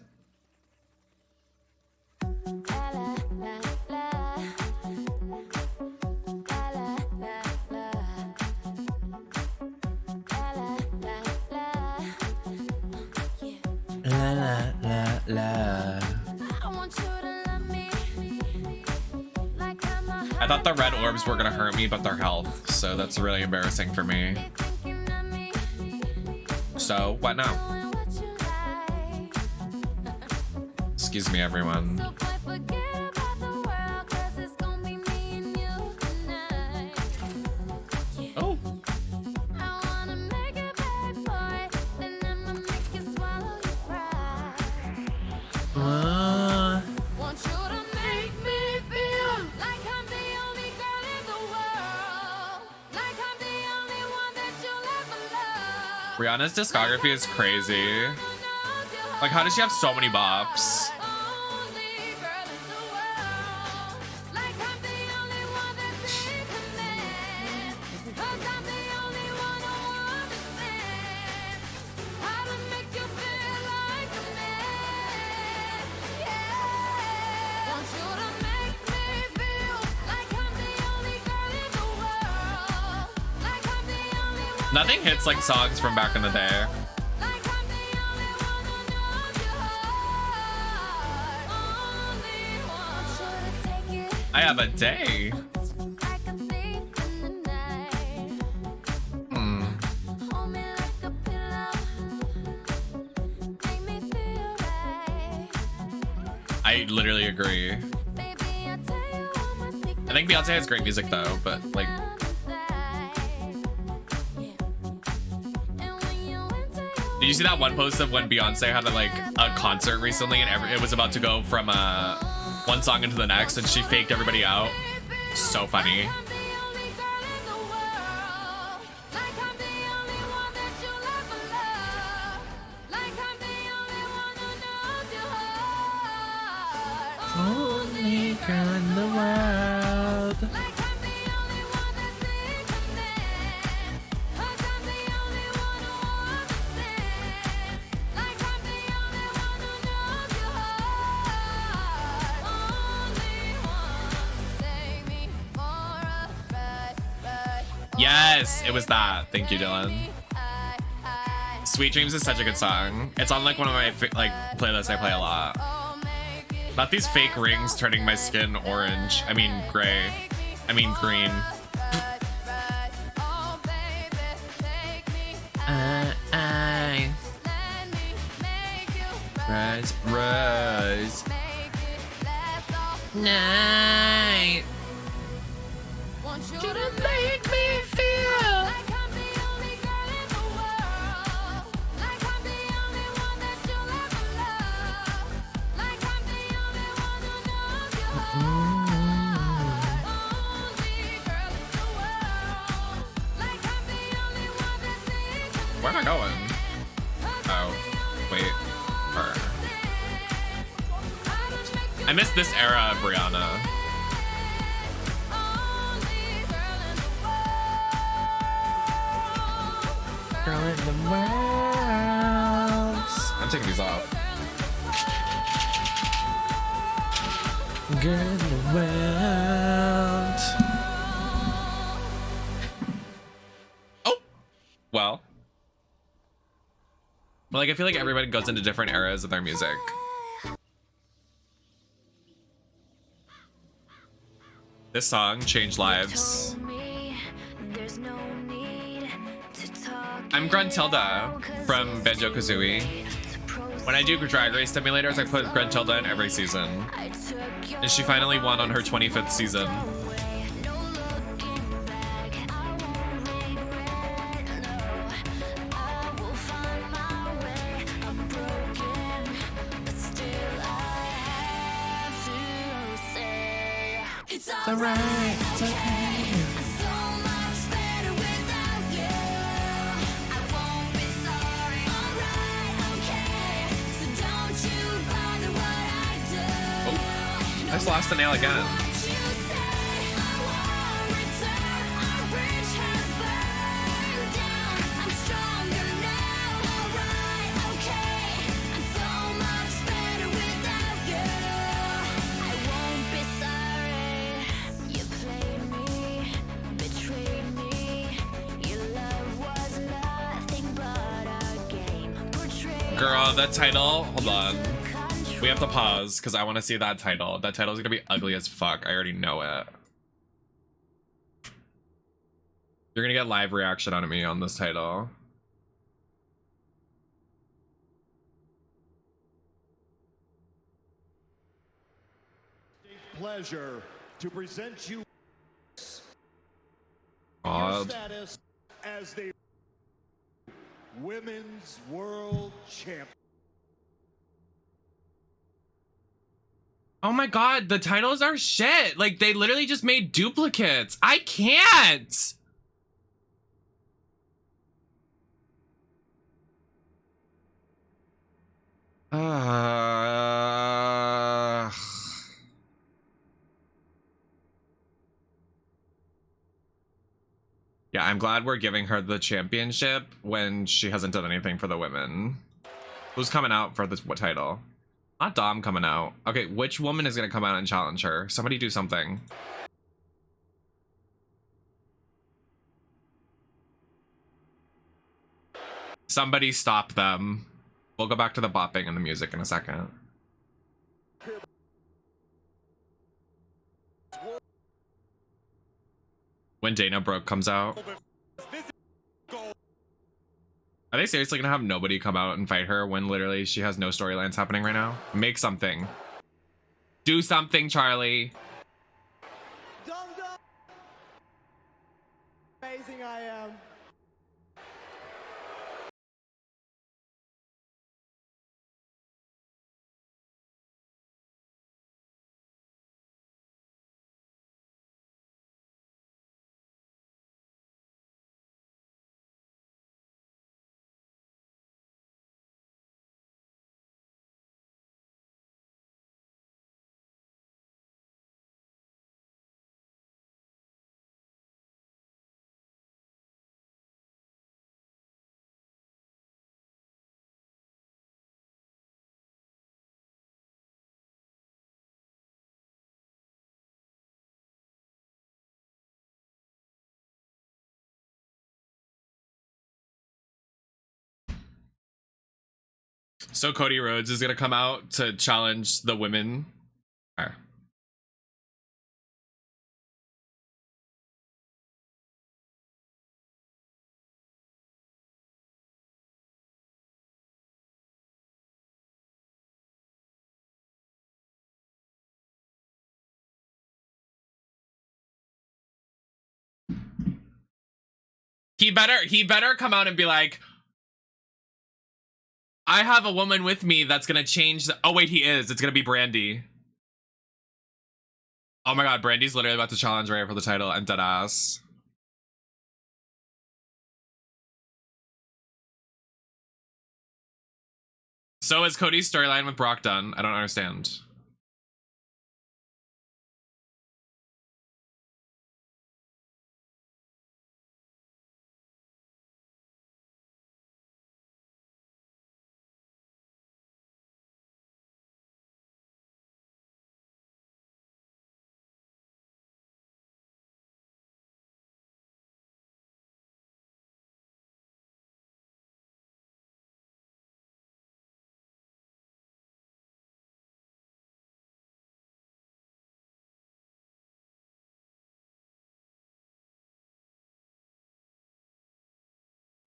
La la la la. I thought the red orbs were gonna hurt me, but they're health, so that's really embarrassing for me. So, what now? Excuse me, everyone. Oh. Rihanna's discography is crazy. Like, how does she have so many bops? Nothing hits like songs from back in the day. I have a day. I literally agree. I think Beyonce has great music though, but like, did you see that one post of when Beyonce had a concert recently and it was about to go from one song into the next and she faked everybody out? So funny. Yes, it was that. Thank you, Dylan. Sweet Dreams is such a good song. It's on like one of my like playlists I play a lot. Not these fake rings turning my skin orange. I mean gray. I mean green. Rise. Night. Want you to make me feel like I'm the only girl in the world, like I'm the only one that you'll ever love, like I'm the only one who knows your heart, only girl in the world, like I'm the only one that sees you. Where am I going? Oh, wait. I missed this era of Rihanna. Girl in the world. I'm taking these off. Girl in the world. Oh, well. Like, I feel like everybody goes into different eras of their music. This song changed lives. I'm Gruntilda from Banjo-Kazooie. When I do Drag Race simulators, I put Gruntilda in every season. And she finally won on her 25th season. It's alright, it's okay. So much better without you. I won't be sorry. Alright, okay. So don't you bother what I do. Oh, I just lost the nail again. What you say, I won't return. Our bridge has burned down. I'm stronger now. Alright, okay. I'm so much better without you. I won't be sorry. You played me, betrayed me. Your love was nothing but a game. Portrayed Girl, that title, hold on. We have to pause because I want to see that title. That title is gonna be ugly as fuck. I already know it. You're gonna get live reaction out of me on this title. Pleasure to present you your God. status as the Women's World Champion. Oh my god, the titles are shit. Like, they literally just made duplicates. I can't. Yeah, I'm glad we're giving her the championship when she hasn't done anything for the women. Who's coming out for this what title? Not Dom coming out. Okay, which woman is gonna come out and challenge her? Somebody do something. Somebody stop them. We'll go back to the bopping and the music in a second. When Dana Brooke comes out. Are they seriously gonna have nobody come out and fight her when literally she has no storylines happening right now? Make something. Do something, Charlie. Amazing I am. So Cody Rhodes is gonna come out to challenge the women. Okay. He better come out and be like, I have a woman with me that's gonna change the— oh wait, he is. It's gonna be Brandy. Oh my god, Brandy's literally about to challenge Rhea for the title and dead ass. So is Cody's storyline with Brock done? I don't understand.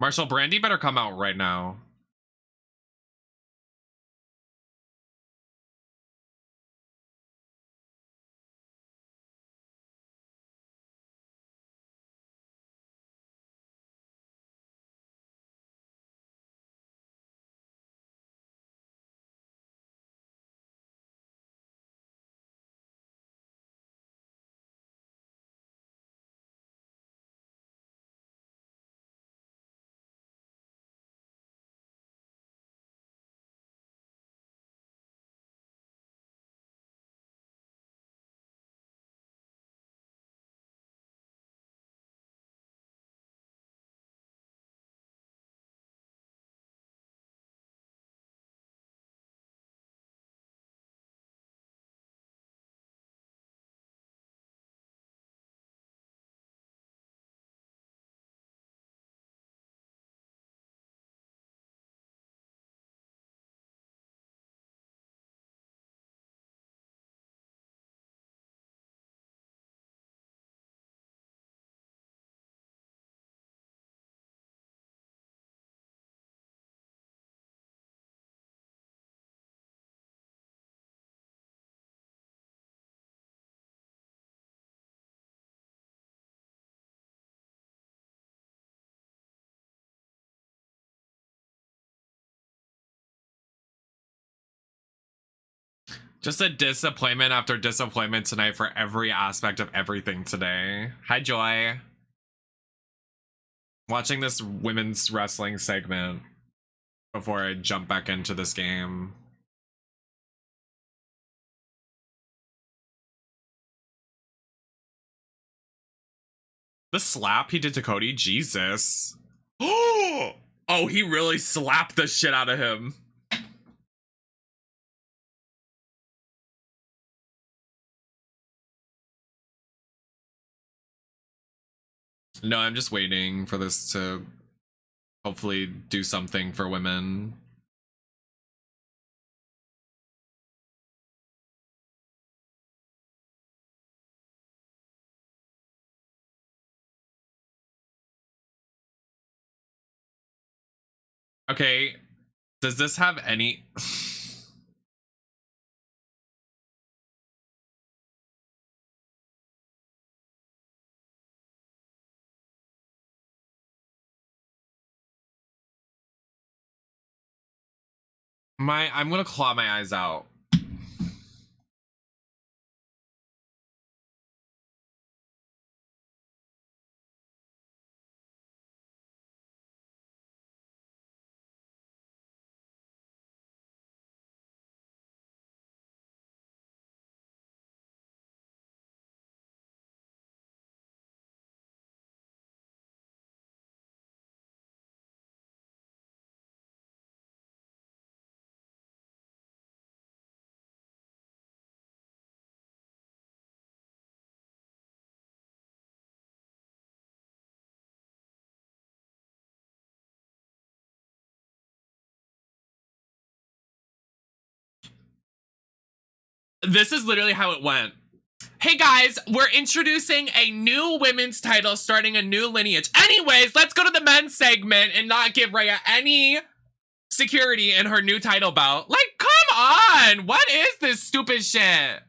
Marshall, Brandy better come out right now. Just a disappointment after disappointment tonight for every aspect of everything today. Hi, Joy. Watching this women's wrestling segment before I jump back into this game. The slap he did to Cody? Jesus. Oh, he really slapped the shit out of him. No, I'm just waiting for this to hopefully do something for women. Okay, does this have any... I'm gonna claw my eyes out. This is literally how it went. Hey guys, we're introducing a new women's title, starting a new lineage. Anyways, let's go to the men's segment and not give Rhea any security in her new title bout. Like, come on! What is this stupid shit?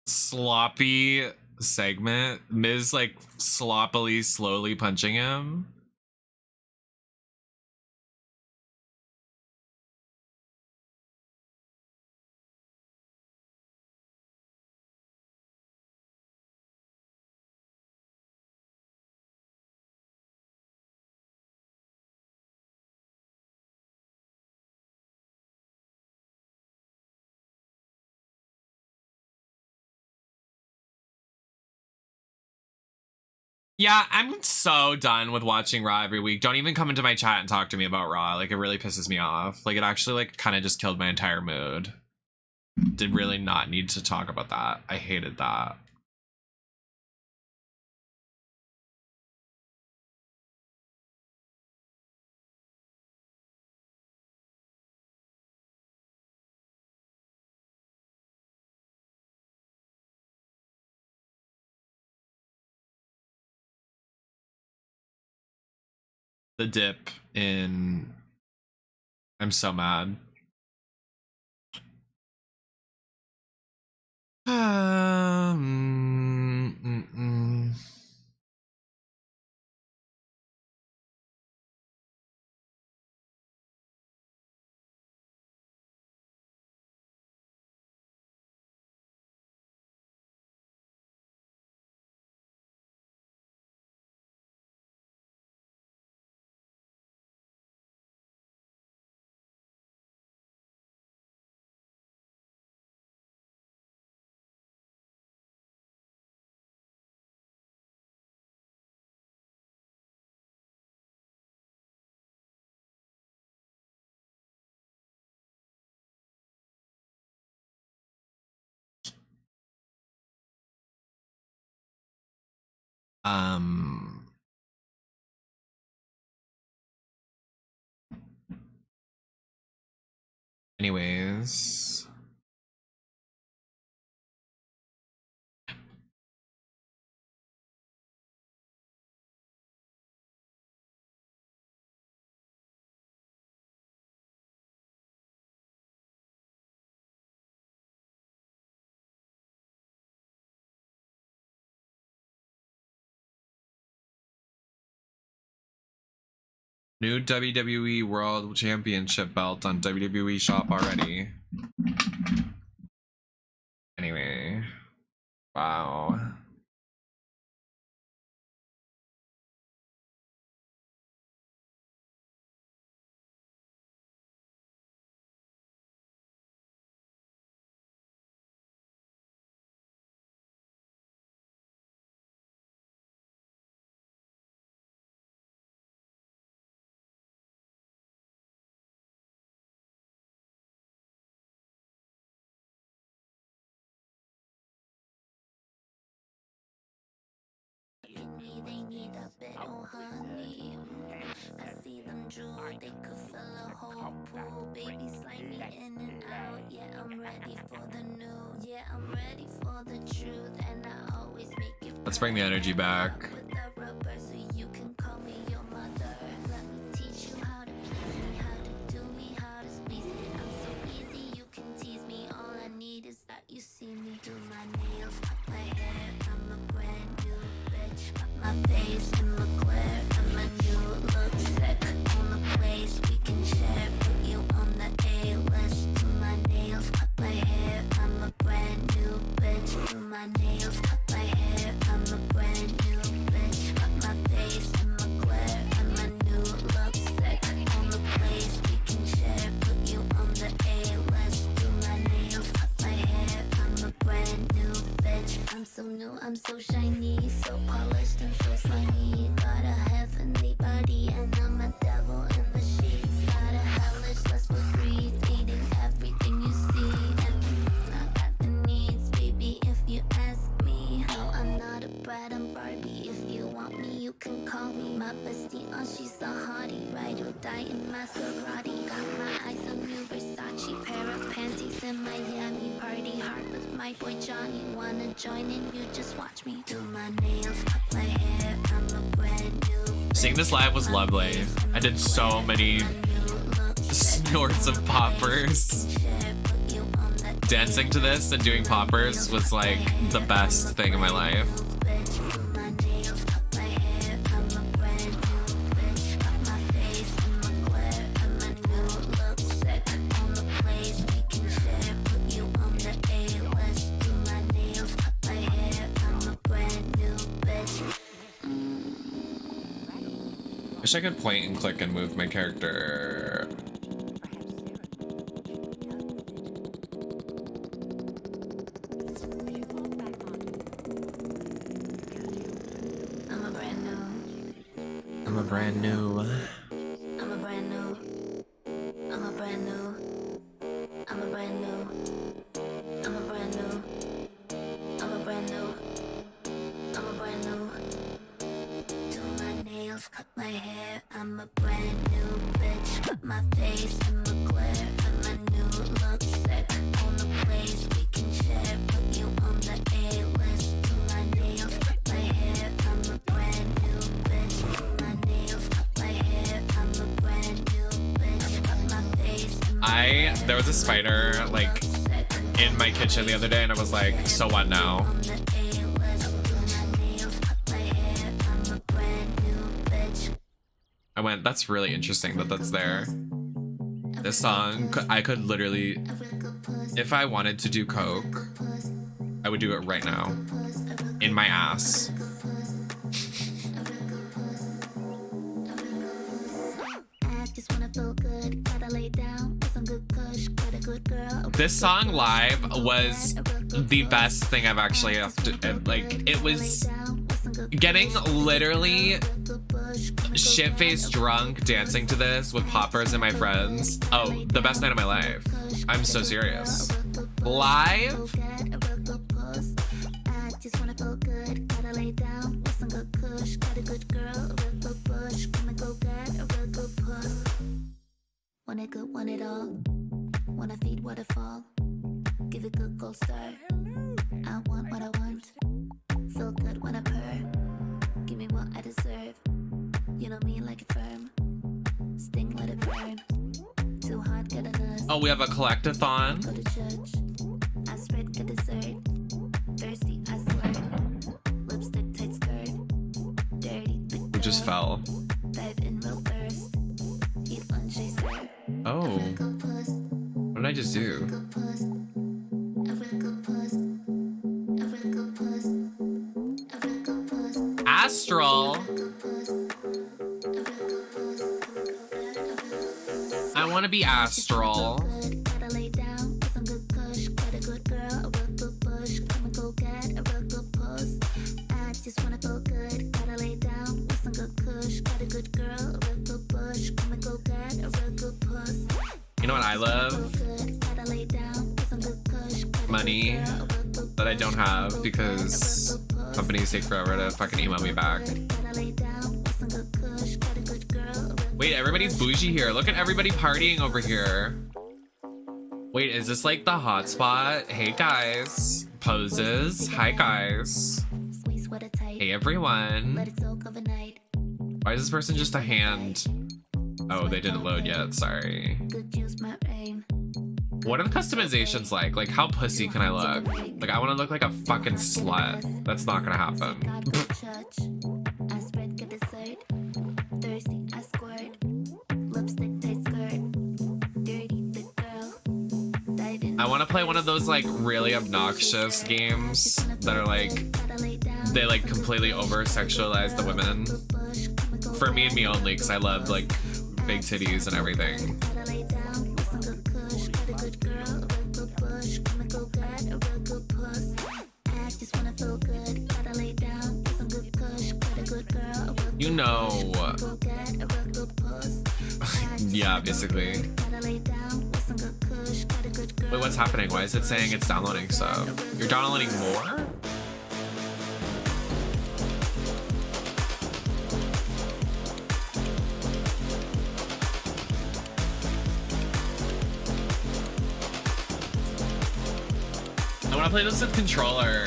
Sloppy segment. Miz like sloppily, slowly punching him. Yeah, I'm so done with watching Raw every week. Don't even come into my chat and talk to me about Raw. Like, it really pisses me off. Like, it actually, like, kind of just killed my entire mood. Did really not need to talk about that. I hated that. The dip in... I'm so mad. Anyways. New WWE World Championship belt on WWE Shop already. Anyway. Wow. They need a bit of honey. I see them drool, they could fill a whole pool. Baby slimy in and out. Yeah, I'm ready for the new. Yeah, I'm ready for the truth, and I always make it. Let's bring the energy back. With the rubber, so you can call me your mother. Let me teach you how to please me, how to do me, how to squeeze it. I'm so easy, you can tease me all die in Maserati. Got my eyes on new Versace pair of panties in Miami. Party hard with my boy Johnny. Wanna join in? You just watch me do my nails, cut my hair. I'm a brand new. Seeing this live was lovely. I did so many snorts of poppers. Dancing to this and doing poppers was like the best thing in my life. Wish I could point and click and move my character. I'm a brand new. I'm a brand new. I'm a brand new. I'm a brand new. I'm a brand new. I'm a brand new. I'm a brand new. I'm a brand new. Do my nails, cut my hair. I'm a brand new bitch. Cut my face, I'm a glare. I'm a new look set on the place we can share. Put you on the A-list. Do my nails, cut my hair. I'm a brand new bitch. Do my nails, cut my hair. I'm a brand new bitch. Cut my face. There was a spider like in my kitchen the other day and I was like, so what now? I went, that's really interesting that that's there. This song, I could literally, if I wanted to do coke, I would do it right now. In my ass. This song live was the best thing I've actually have to, like, it was getting literally shit-faced drunk dancing to this with poppers and my friends. Oh, the best night of my life. I'm so serious. Live? Want it good, want it all. Wanna feed waterfall. Give it good gold star. I want what I want. Feel good when I purr. Give me what I deserve. You know me like a firm. Sting, let it burn. Too hot, get a nurse. Oh, we have a collectathon. Go to church. I spread, get dessert. Thirsty, I swear. Lipstick, tight skirt. Dirty, thick We just fell. dive in real first. Eat lunch, I swear. Oh. What did I just do? Astral. I want to be Astral. You know what I love? Money that I don't have because companies take forever to fucking email me back. Wait, everybody's bougie here. Look at everybody partying over here. Wait, is this like the hotspot? Hey guys. Poses. Hi guys. Hey everyone. Why is this person just a hand? Oh, they didn't load yet. Sorry. What are the customizations like? Like, how pussy can I look? Like, I want to look like a fucking slut. That's not gonna happen. I want to play one of those like really obnoxious games that are like, they like completely over sexualize the women. For me and me only, because I love like big titties and everything. You know. Yeah, basically. Wait, what's happening? Why is it saying it's downloading stuff? You're downloading more? want to play this with controller.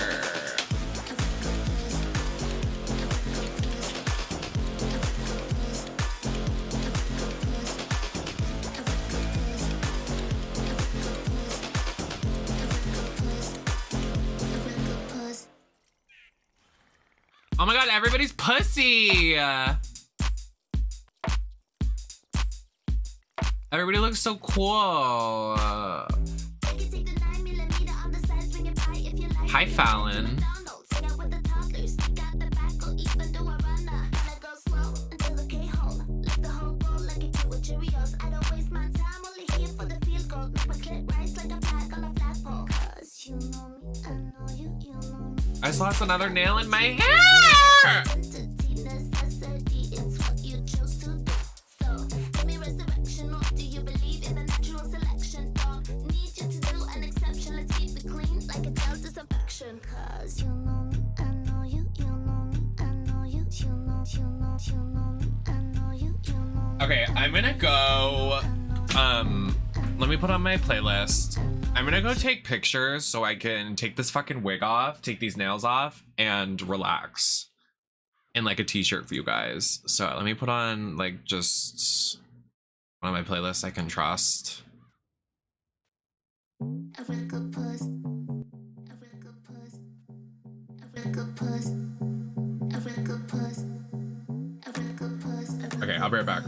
Oh my god, everybody's pussy! Everybody looks so cool. Hi, Fallon. I just lost another nail in my hair! Okay, I'm gonna go, let me put on my playlist. I'm gonna go take pictures so I can take this fucking wig off, take these nails off, and relax in like a t-shirt for you guys. So let me put on like just one of my playlists I can trust. Okay, I'll be right back.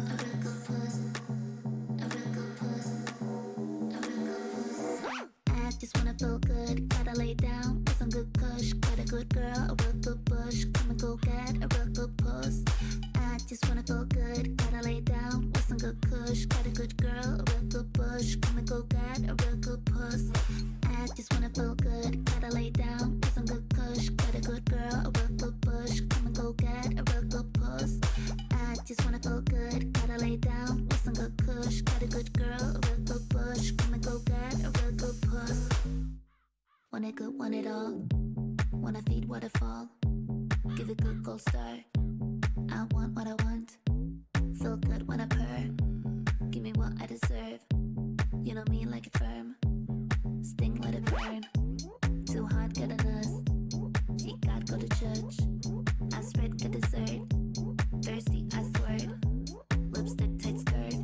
Just wanna feel good, gotta lay down with some good kush. Got a good girl, a real good bush. Come and go get a real good puss. I just wanna feel good, gotta lay down with some good kush. Got a good girl, a real good bush. Come and go get a real good puss. I just wanna feel good, gotta lay down with some good kush. Got a good girl, a real good bush. Come and go get a real good puss. I just wanna feel good, gotta lay down with some good kush. Got a good girl, a real good bush. Come and go get a real good puss. Want it good, want it all. Wanna feed waterfall. Give it good gold star. I want what I want. Feel good when I purr. Give me what I deserve. You know me like it firm. Sting, let it burn. Too hot, get a nurse. See God, go to church. I spread, get dessert. Thirsty, I swear. Lipstick, tight skirt.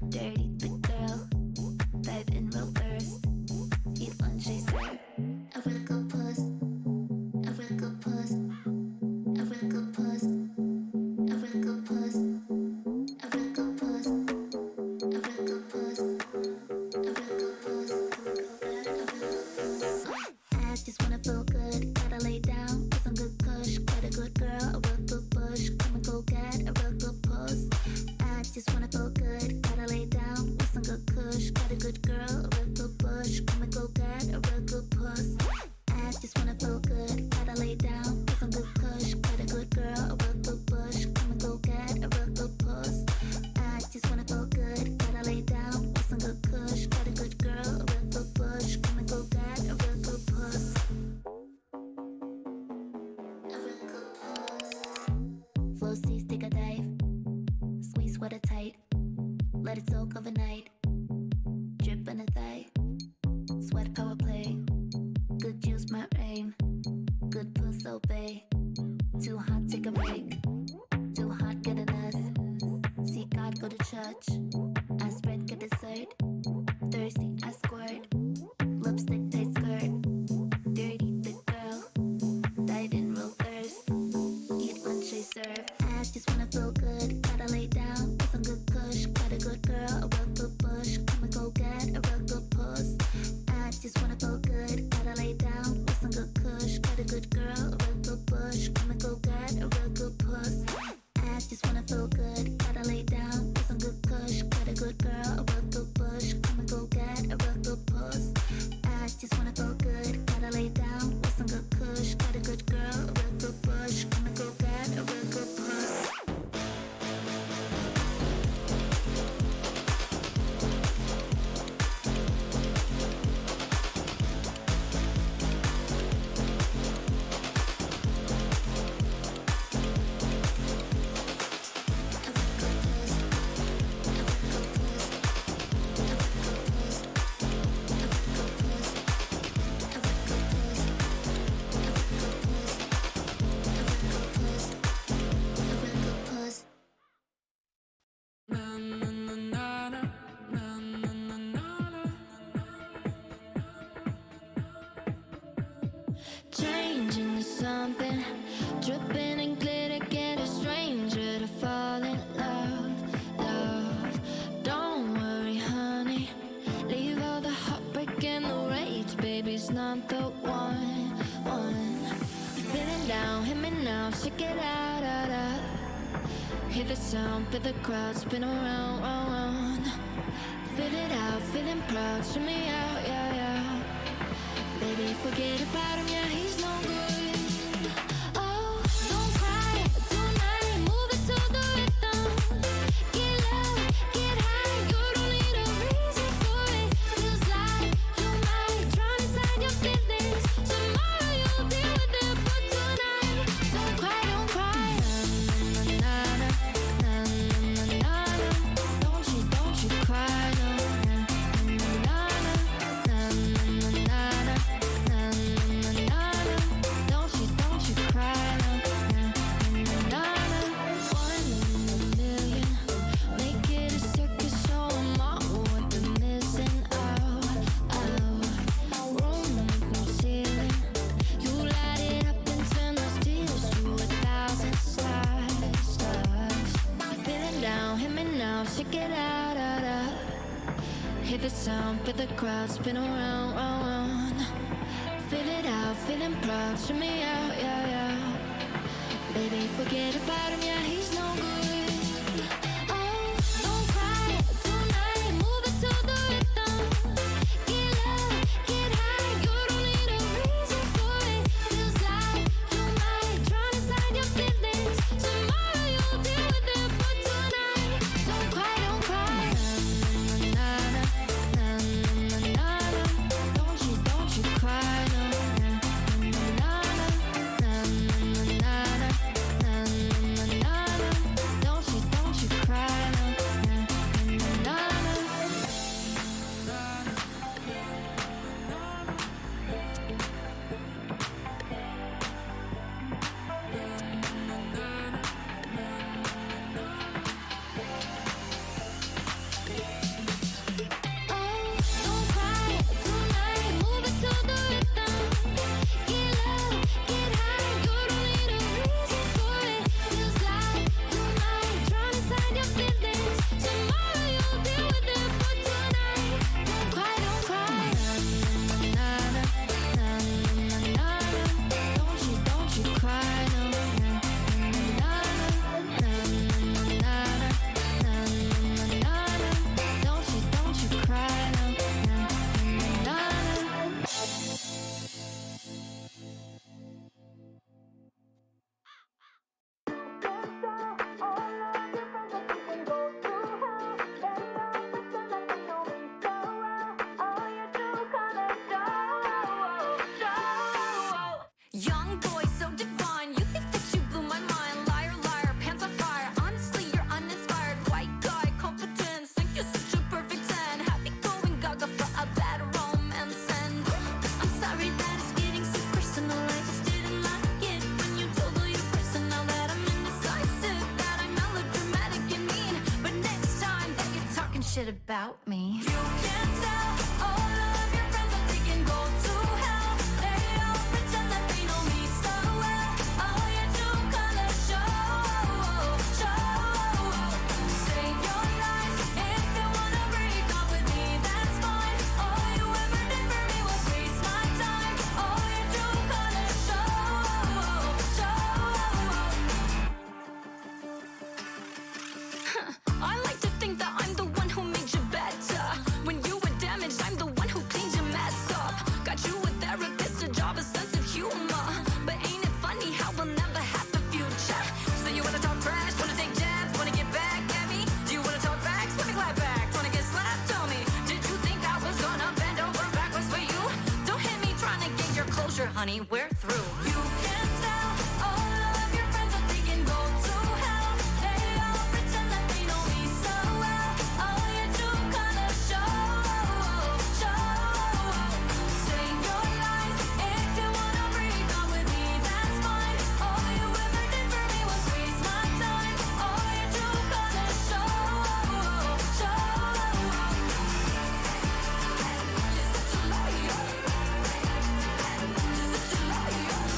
Dirty, thick girl. Dive in real first. Eat lunch, I serve. A real good puss. A real good puss. A real good puss. A real good puss. A real good puss. A real good puss. A real good puss. I just wanna feel good. Gotta lay down with some good kush. Got a good girl, a real good bush. Come and go get a real good puss. I just wanna feel good. Gotta lay down with some good kush. Got a good girl, a real good bush. Come and go get a real good puss. I just wanna feel good. Gotta lay down with some good kush. Got a good girl, a real good bush. Come and go get a real good puss. I just wanna feel good. Gotta lay down with some good kush. Got a good girl, a real good bush. Come and go get a real good puss. A real good puss. Flow seas, take a dive. Squeeze water tight. Let it soak overnight. Drip in a thigh. Sweat power play. Good juice might rain. Good puss obey. Too hot, take a break. Too hot, get a nurse. See God, go to church. I spread, get dessert. Thirsty, I squirt. Lipstick, tight skirt. Dirty, thick girl. Dive in real thirst. Eat lunch, I serve. I just wanna feel good. Gotta lay down with some good kush. Got a good girl, a real good bush. Come and go get a real good puss. I just wanna feel good. Gotta lay down with some good kush. Got a good girl, a real good bush. Come and go get a real good puss. I just wanna feel good. Gotta lay down with some good kush. Got Hear the sound, feel the crowd spin around, round, round. Feel it out, feeling proud, show me out, yeah, yeah. Baby, forget about him, yeah, he's no good. Oh, don't cry tonight, move it to the rhythm. Get low, get high, you don't need a reason for it. Feels like you might drown inside your feelings. Tomorrow you'll deal with it, but tonight, don't cry, don't cry. Na na na na na na na. Don't you cry, no. Na na na na na na na. Don't you cry, no. Na na. 1 in a million. Make it a circus, show 'em all what they're missing out. Room with no ceiling. You light it up and turn those tears to 1,000 stars. Feeling down, hit me now, shake it out, out, out. Hear the sound, feel the crowd spin around, round, round. Feel it out, feeling proud, show me out, yeah, yeah. Baby, forget about him, yeah, he's no good. Oh, don't cry tonight, move it to the rhythm. Get low, get high, you don't need a reason for it. Feels like you might drown inside your feelings. Tomorrow you'll deal with it, but tonight, don't cry, don't cry. Na na na na na na. Don't you cry, no. Na na na na na na na. Don't you cry, no. Na na. Oh, don't cry tonight, move it to the rhythm. Get low, get high, you don't need a reason for it. Feels like you might drown inside your feelings. Tomorrow you'll deal with it, but tonight, don't cry, don't cry. Na na na na na na. Don't you cry, no. Na na na na na na na. Don't you cry, no. Na na. Young boy, so divine. You think that you blew my mind. Liar, liar, pants on fire. Honestly, you're uninspired. White guy, confidence. Think you're such a perfect 10. Happy going gaga for a bad romance. And I'm sorry that it's getting so personal. I just didn't like it when you told all your personal. That I'm indecisive, that I'm melodramatic and mean. But next time that you're talking shit about me, you can tell all of your friends that they can go to hell. They all pretend that they know me so well. All you do kinda show. Save your lies if you wanna break up with me, that's fine. All you ever did for me was waste my time. All you do kinda show. I like to think that I'm the one who made you better. When you were damaged, I'm the one who cleaned your mess up. Got you a therapist, a job, a sense of humor. But ain't it funny how we'll never have the future? So you wanna talk trash, wanna take jabs, wanna get back at me? Do you wanna talk facts? Let me clap back. Wanna get slapped? Tell me, did you think I was gonna bend over backwards for you? Don't hit me trying to get your closure, honey, we're through. You can tell all of your friends that they can go to hell. They all pretend that they know me so well. All you do kinda show. Save your lies if you wanna break up with me, that's fine. All you ever did for me was waste my time. All you do kinda show. You're such a liar. You're such a liar.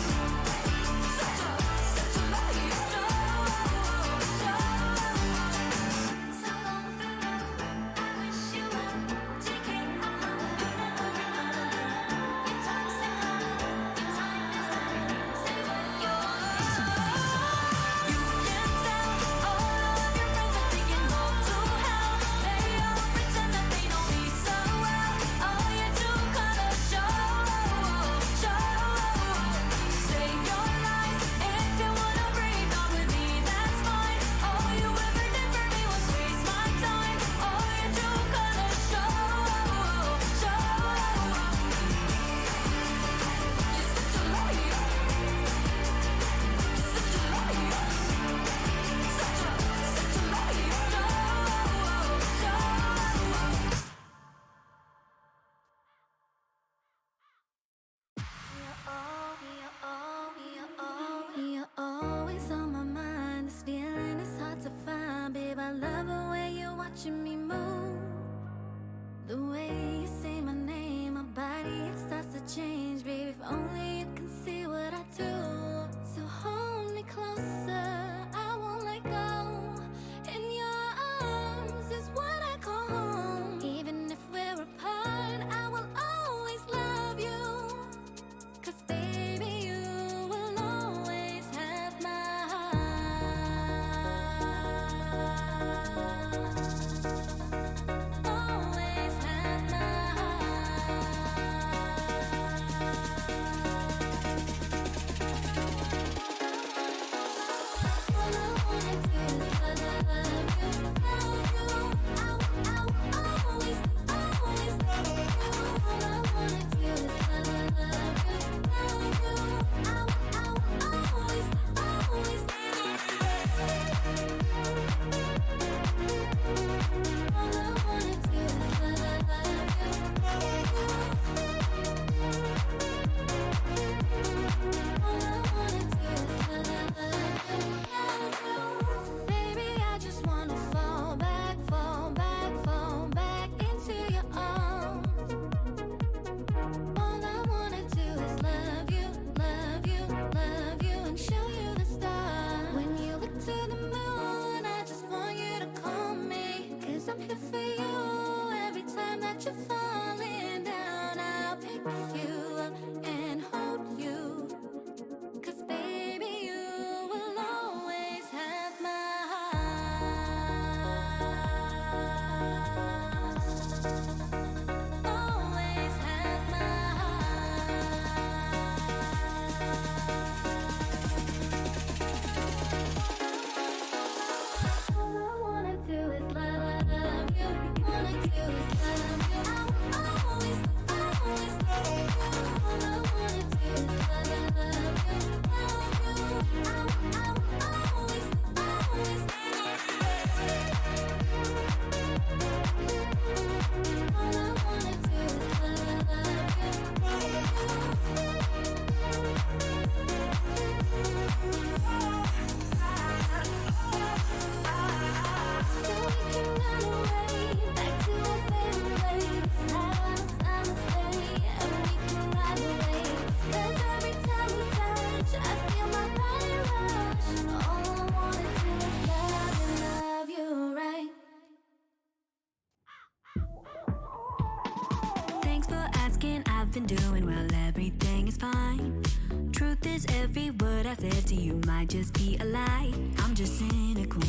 asking, I've been doing well, everything is fine. Truth is, every word I said to you might just be a lie. I'm just cynical,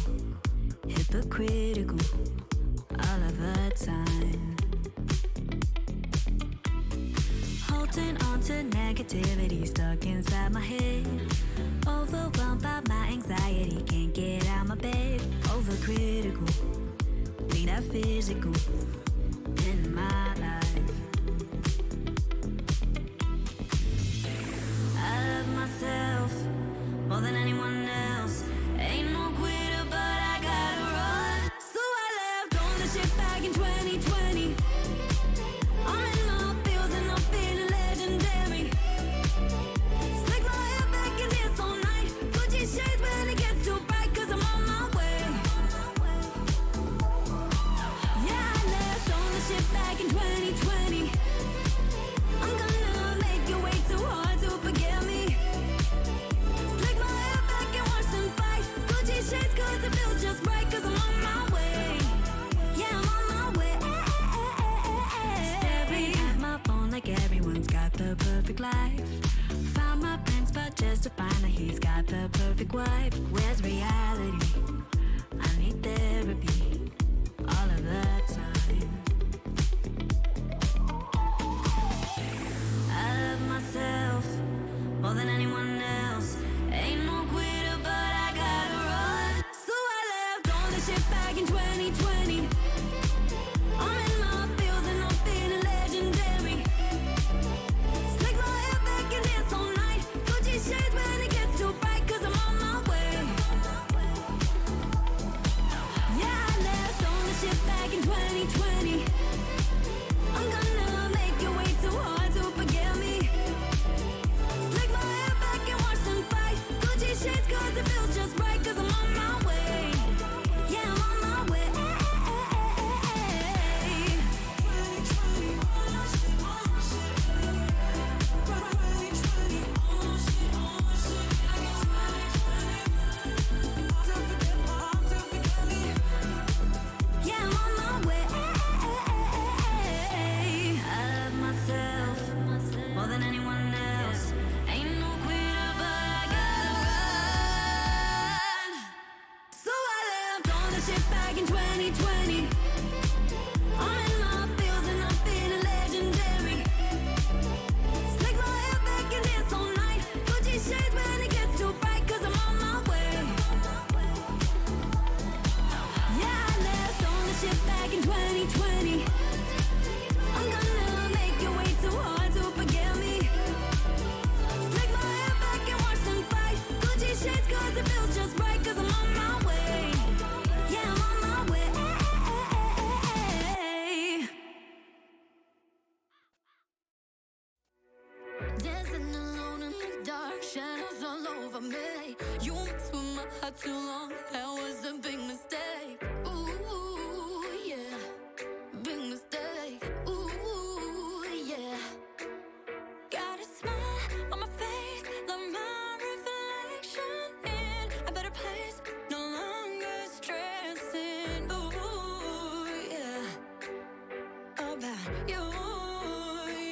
hypocritical, all of the time. Holding on to negativity stuck inside my head. Overwhelmed by my anxiety, can't get out my bed. Overcritical, need that physical in my life. I love myself more than anyone else. Ain't no quitter, but I gotta run. So I left all the shit back in 2020. I'm in my feels and I'm feeling legendary. Slick my hair back and dance all night. Gucci shades when it gets too bright, cause I'm on my way. Yeah, I left all the shit back in 2020. I'm gonna make you way too hard to forget me. Slick my hair back and watch them fight. Gucci shades cause it feels just right, cause I'm on my way. Yeah, I'm on my way. Staring at my phone like everyone's got the perfect life. Found my prince, but just to find that he's got the perfect wife. Where's reality? I need therapy all of the time. I love myself more than anyone else. Ain't no quitter, but I gotta run. So I left all the shit back in 2020. I'm in my feels and I'm feeling legendary. Slick my hair back and dance all night. Gucci shades when it gets too bright, cause I'm on my way. Yeah, I left all the shit back in 2020. I'm gonna make you way too hard to forget me. Slick my hair back and watch them fight. Gucci shades cause it feels just right, cause I'm on my way. Yeah, I'm on my way. Yeah, I'm on my way. I love myself more than anyone else. Ain't no quitter, but I gotta run. So I left all the shit back in 2020. I'm in my feels and I'm feeling legendary. Slick my hair back and dance all night. Gucci shades when it gets too bright, cause I'm on my way. Yeah, I left all the shit back in 2020. I'm gonna make you way too hard to forget me. Slick my hair back and watch them fight. Gucci shades cause it feels just right, cause I'm on my way. Yeah, I'm on my way. Dancing alone in the dark, shadows all over me. You messed with my heart too long, that was a big mistake. Ooh, yeah, big mistake. Ooh, yeah. Got a smile on my face, like my reflection in a better place. No longer stressing. Ooh, yeah, about you,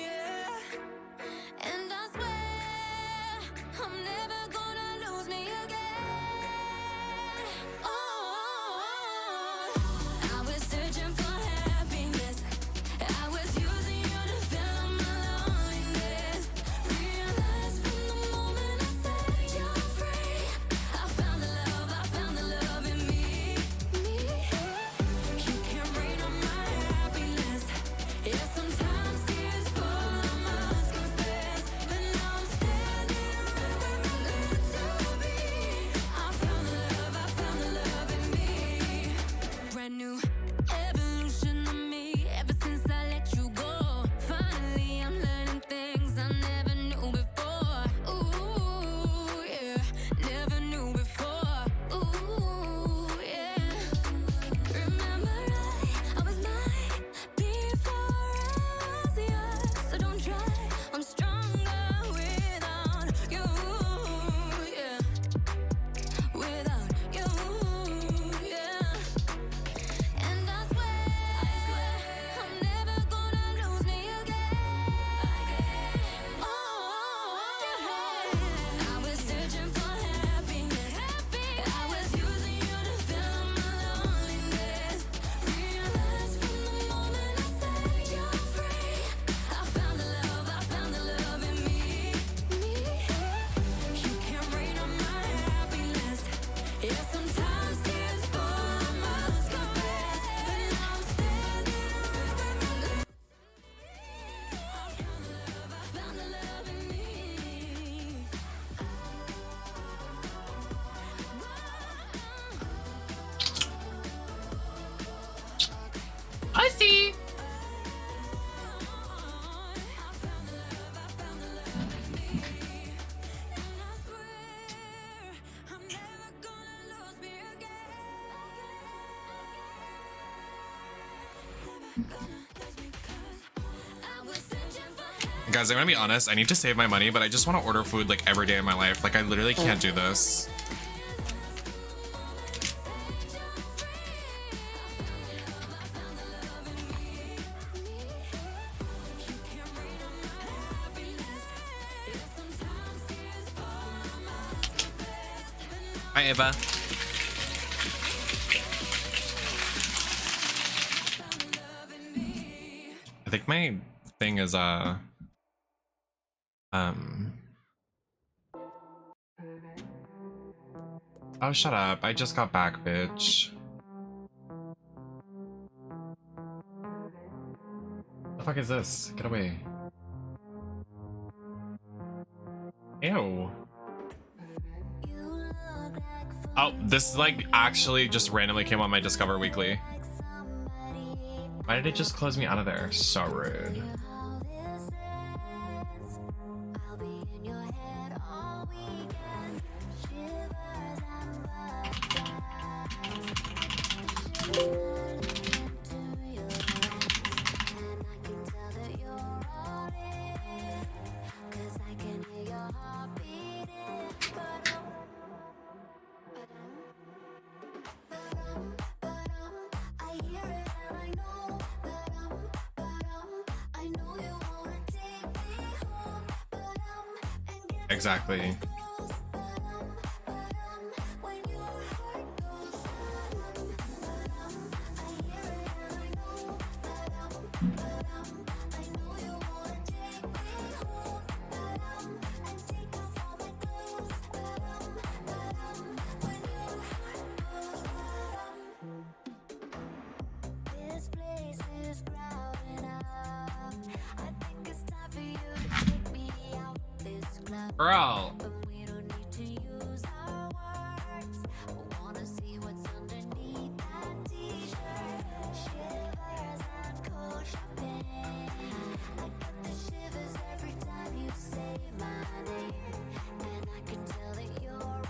yeah. And I swear I'm never gonna lose me again. Oh, I was searching for happiness. I was using you to fill my loneliness. Realized from the moment I set you free, I found the love in me. You can read on my happiness. Yeah, sometimes Guys, I'm gonna be honest, I need to save my money, but I just want to order food like every day of my life. Like I literally can't do this. Hi, Eva. I think my thing is oh, shut up. I just got back, bitch. The fuck is this? Get away. Ew. Oh, this like actually just randomly came on my Discover Weekly. Why did it just close me out of there? So rude. Exactly. Girl.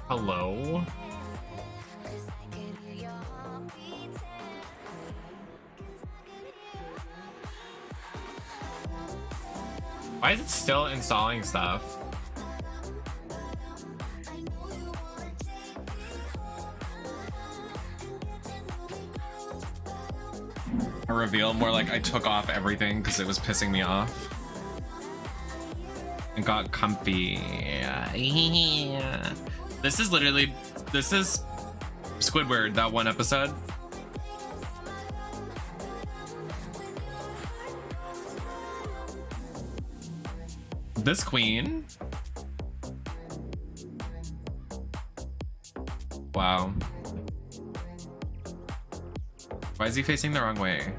Hello? Why is it still installing stuff? A reveal, more like I took off everything because it was pissing me off. And got comfy. This is literally, this is Squidward, that one episode. This queen. Wow. Why is he facing the wrong way?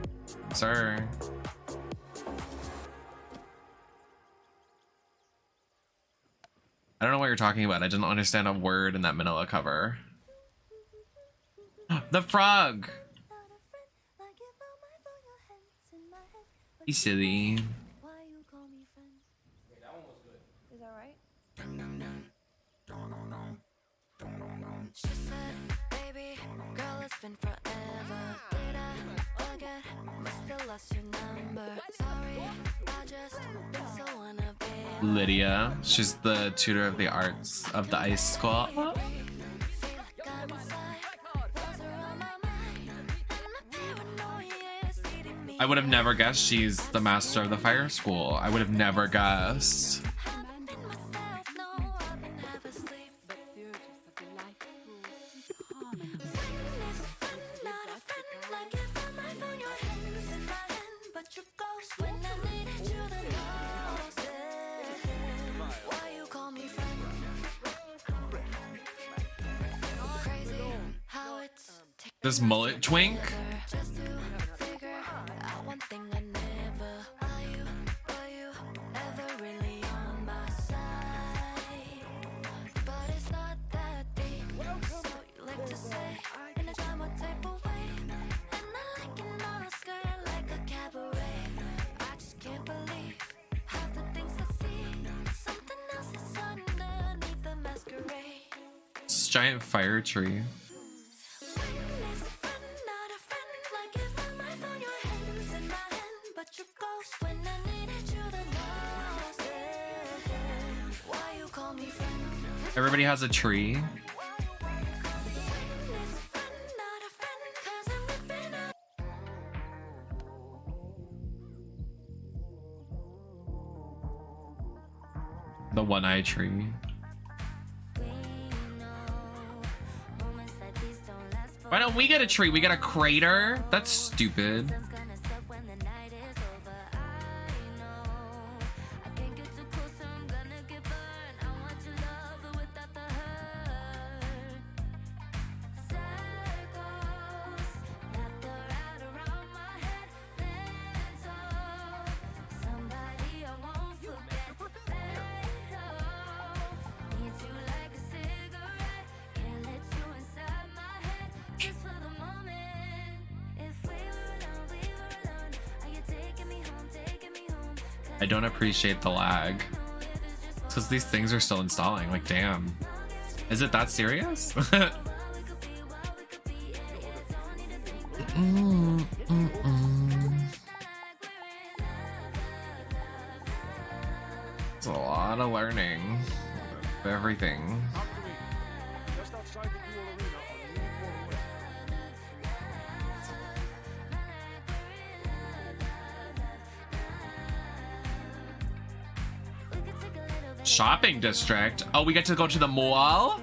Sir. I don't know what you're talking about. I didn't understand a word in that manila cover. The frog! He's silly. Lydia, she's the tutor of the arts of the ice school. I would have never guessed she's the master of the fire school. I would have never guessed. This mullet twink? This giant fire tree. Everybody has a tree. The one-eye tree. Why don't we get a tree? We get a crater? That's stupid. I don't appreciate the lag. It's because these things are still installing. Like, damn. Is it that serious? It's a lot of learning of everything. Shopping district. Oh, we get to go to the mall?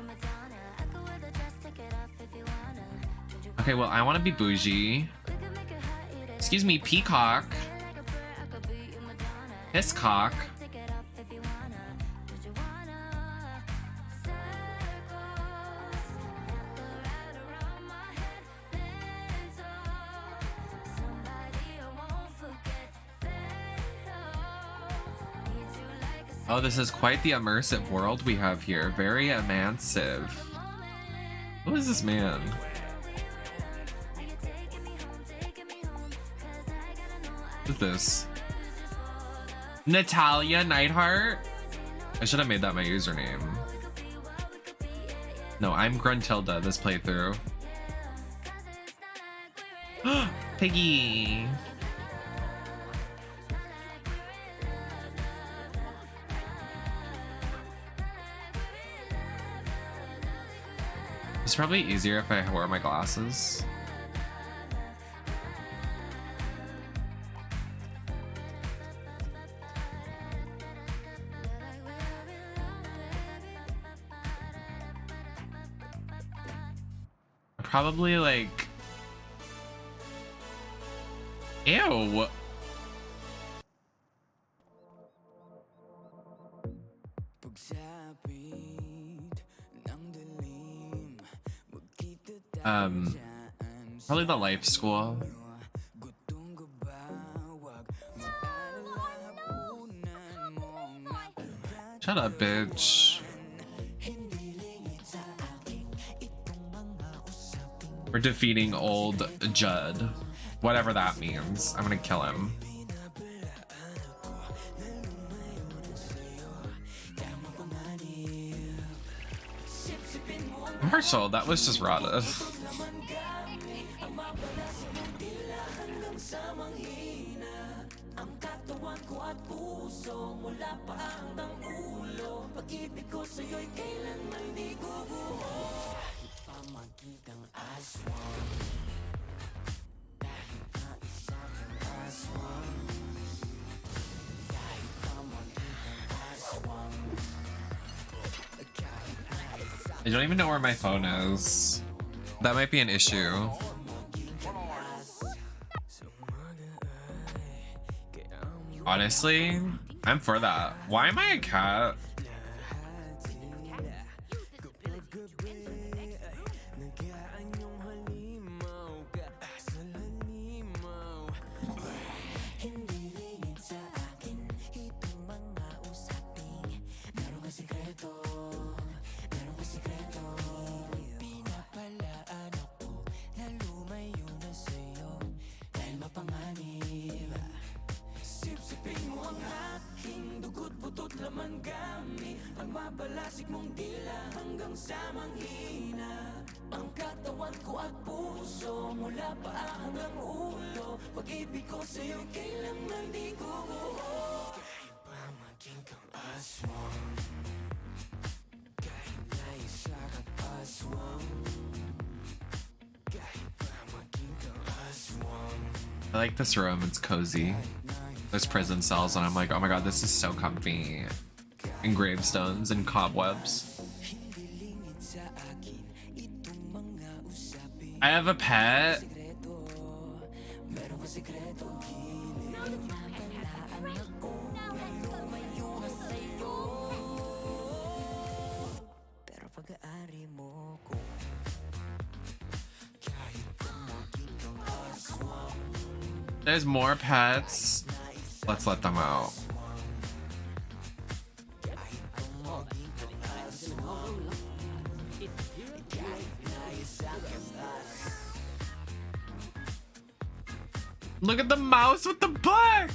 Okay, well, I want to be bougie. Excuse me, peacock. Hiscock. Oh, this is quite the immersive world we have here. Very immersive. Who is this man? What is this? Natalia Neidhart? I should have made that my username. No, I'm Gruntilda this playthrough. Piggy! It's probably easier if I wear my glasses. Probably like... Ew! Probably the life school. Shut up, bitch. We're defeating old Judd. Whatever that means. I'm gonna kill him. Marshall, that was just rotted. I don't even know where my phone is. That might be an issue. Honestly, I'm for that. Why am I a cat? I like this room, it's cozy. There's prison cells and I'm like, oh my god, this is so comfy. And gravestones and cobwebs. I have a pet. There's more pets. Let's let them out. Look at the mouse with the book.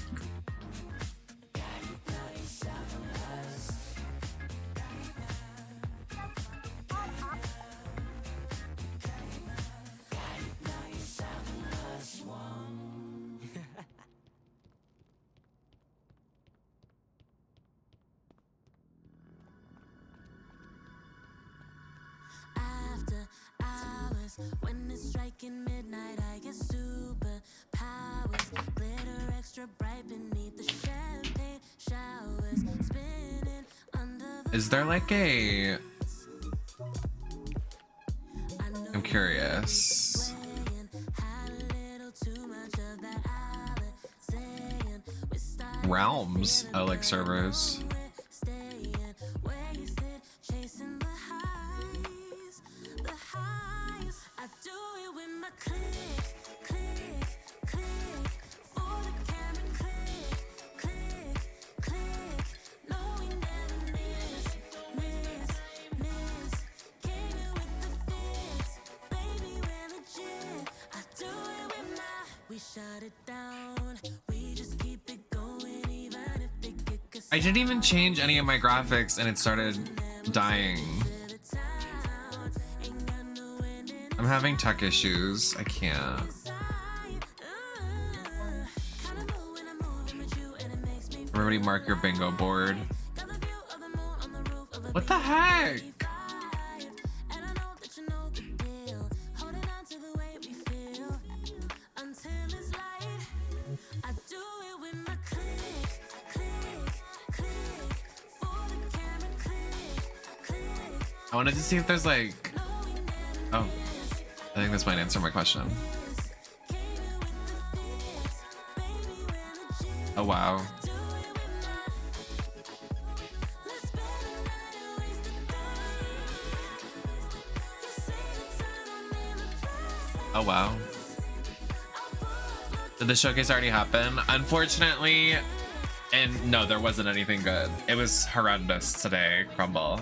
When it's striking midnight, I get super powers. Glitter extra bright beneath the champagne showers. Spinning under the Is there like a... I'm curious. Realms. I like servers. I didn't even change any of my graphics and it started dying. I'm having tech issues. I can't. Everybody mark your bingo board. What the heck? I wanted to see if there's like... Oh, I think this might answer my question. Oh, wow. Oh, wow. Did the showcase already happen? Unfortunately, and no, there wasn't anything good. It was horrendous today, Crumble.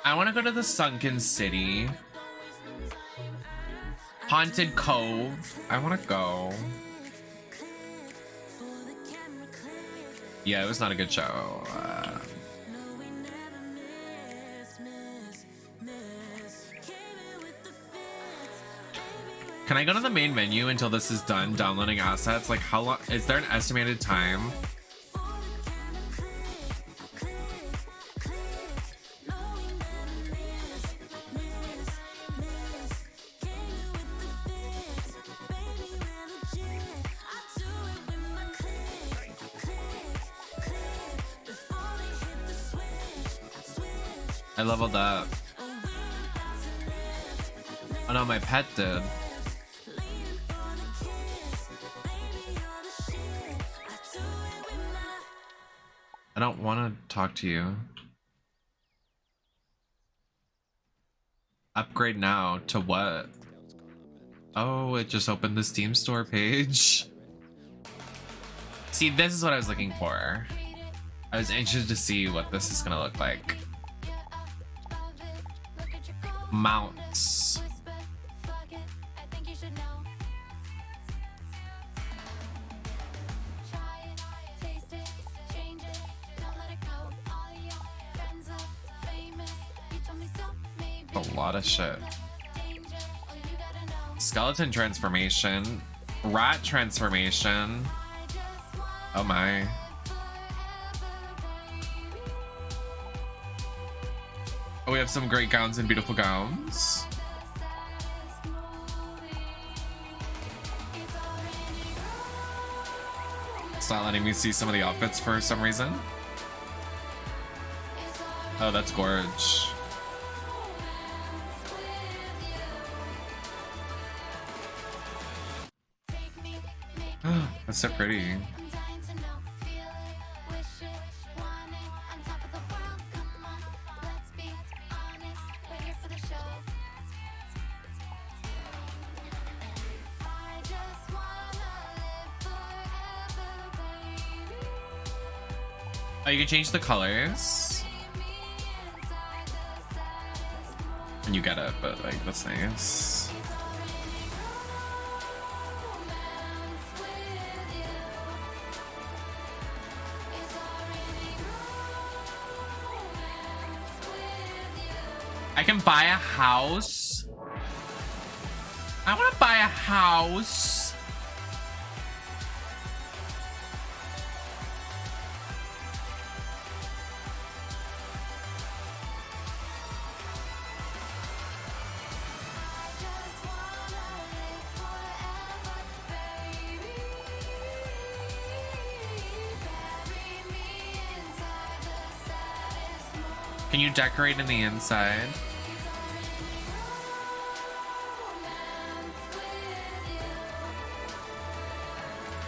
I want to go to the Sunken City. Haunted Cove. I want to go. Yeah, it was not a good show. Can I go to the main menu until this is done downloading assets? Like, how long? Is there an estimated time? I leveled up. Oh no, my pet did. I don't want to talk to you. Upgrade now to what? Oh, it just opened the Steam store page. See, this is what I was looking for. I was anxious to see what this is gonna look like. Mounts. A lot of shit. Skeleton transformation, rat transformation. Oh my. Oh, we have some great gowns and beautiful gowns. It's not letting me see some of the outfits for some reason. Oh, that's gorge. That's so pretty. Oh, you can change the colors. And you get it, but like, that's nice. I can buy a house. I want to buy a house. Can you decorate in the inside?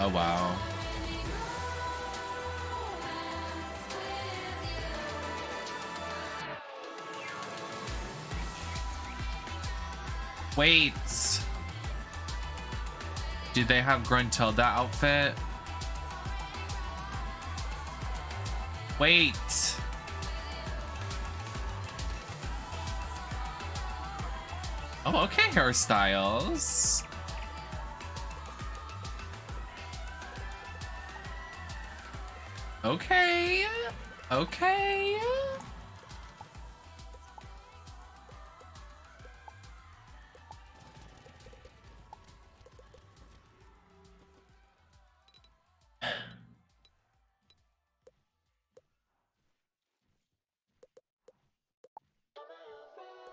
Oh wow. Wait. Do they have Gruntilda outfit? Wait. Oh, okay, hairstyles. Okay. Okay.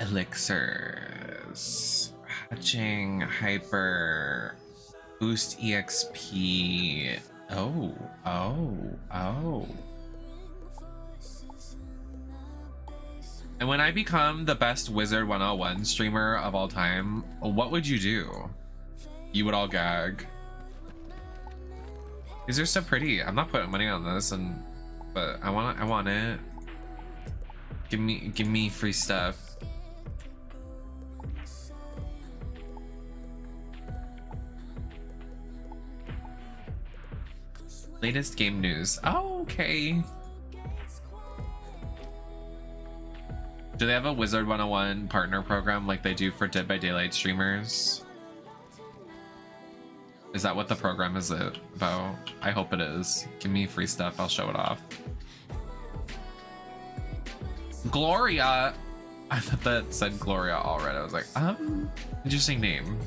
Elixirs. Hatching, hyper, boost EXP. Oh. And when I become the best Wizard101 streamer of all time, what would you do? You would all gag. These are so pretty. I'm not putting money on this, but I want it. Give me free stuff. Latest game news. Oh, okay. Do they have a Wizard101 partner program like they do for Dead by Daylight streamers? Is that what the program is about? I hope it is. Give me free stuff, I'll show it off. Gloria! I thought that said Gloria already. I was like, interesting name.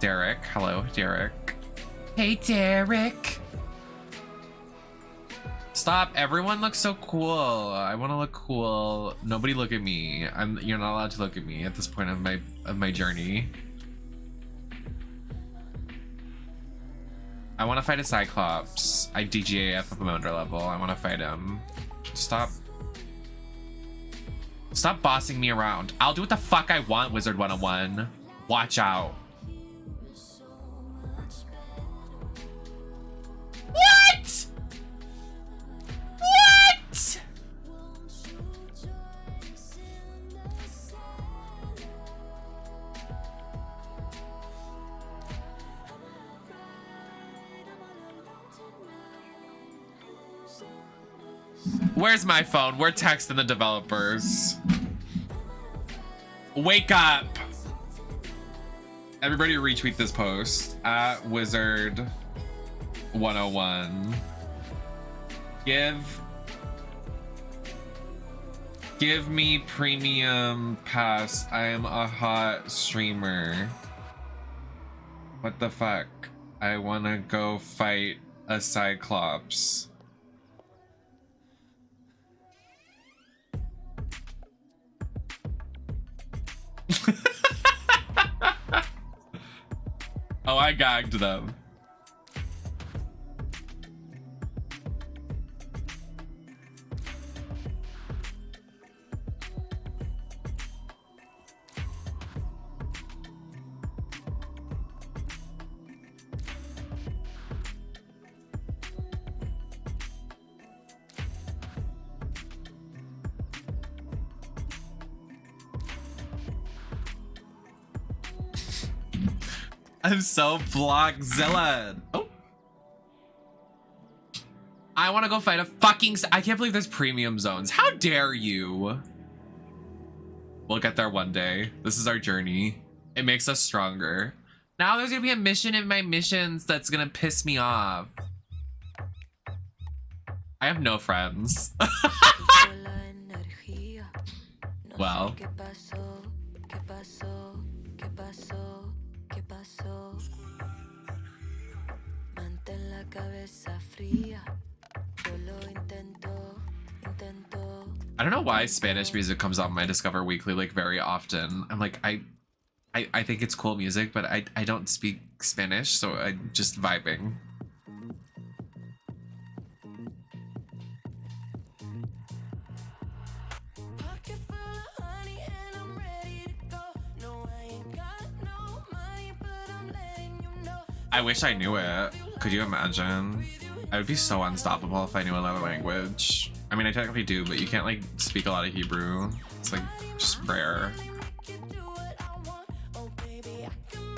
Derek. Hello, Derek. Hey, Derek. Stop. Everyone looks so cool. I want to look cool. Nobody look at me. You're not allowed to look at me at this point of my journey. I want to fight a Cyclops. I DGAF of a under level. I want to fight him. Stop bossing me around. I'll do what the fuck I want, Wizard101. Watch out. What? What? Where's my phone? We're texting the developers. Wake up. Everybody retweet this post at Wizard101. Give me premium pass. I am a hot streamer. What the fuck? I wanna go fight a Cyclops. Oh, I gagged them. I'm so Blockzilla. Oh. I want to go fight a fucking... I can't believe there's premium zones. How dare you? We'll get there one day. This is our journey. It makes us stronger. Now there's gonna be a mission in my missions that's gonna piss me off. I have no friends. Well. I don't know why Spanish music comes on my Discover Weekly like very often. I'm like, I think it's cool music, but I don't speak Spanish, so I'm just vibing. I wish I knew it. Could you imagine? I would be so unstoppable if I knew another language. I mean, I technically do, but you can't like speak a lot of Hebrew. It's like just rare.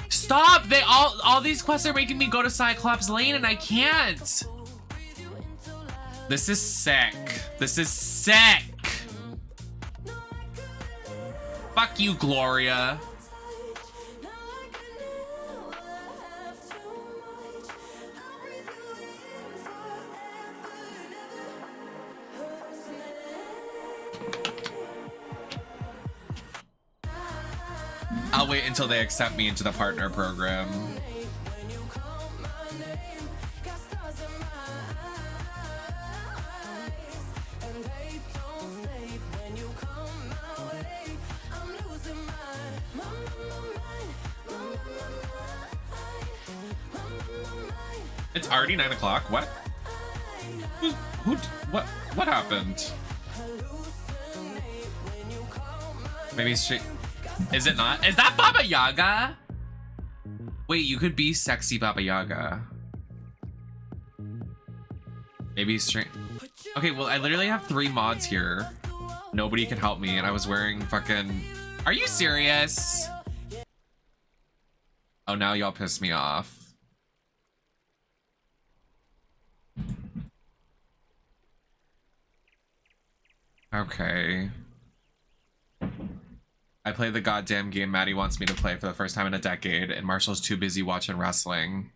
Stop! They all these quests are making me go to Cyclops Lane and I can't. This is sick. This is sick. Fuck you, Gloria. I'll wait until they accept me into the partner program. It's already 9 o'clock. What? What happened? Maybe straight. Is it not? Is that Baba Yaga? Wait, you could be sexy Baba Yaga. Maybe straight. Okay, well, I literally have 3 mods here. Nobody can help me, and I was wearing fucking... Are you serious? Oh, now y'all piss me off. Okay. I play the goddamn game Maddie wants me to play for the first time in a decade, and Marshall's too busy watching wrestling.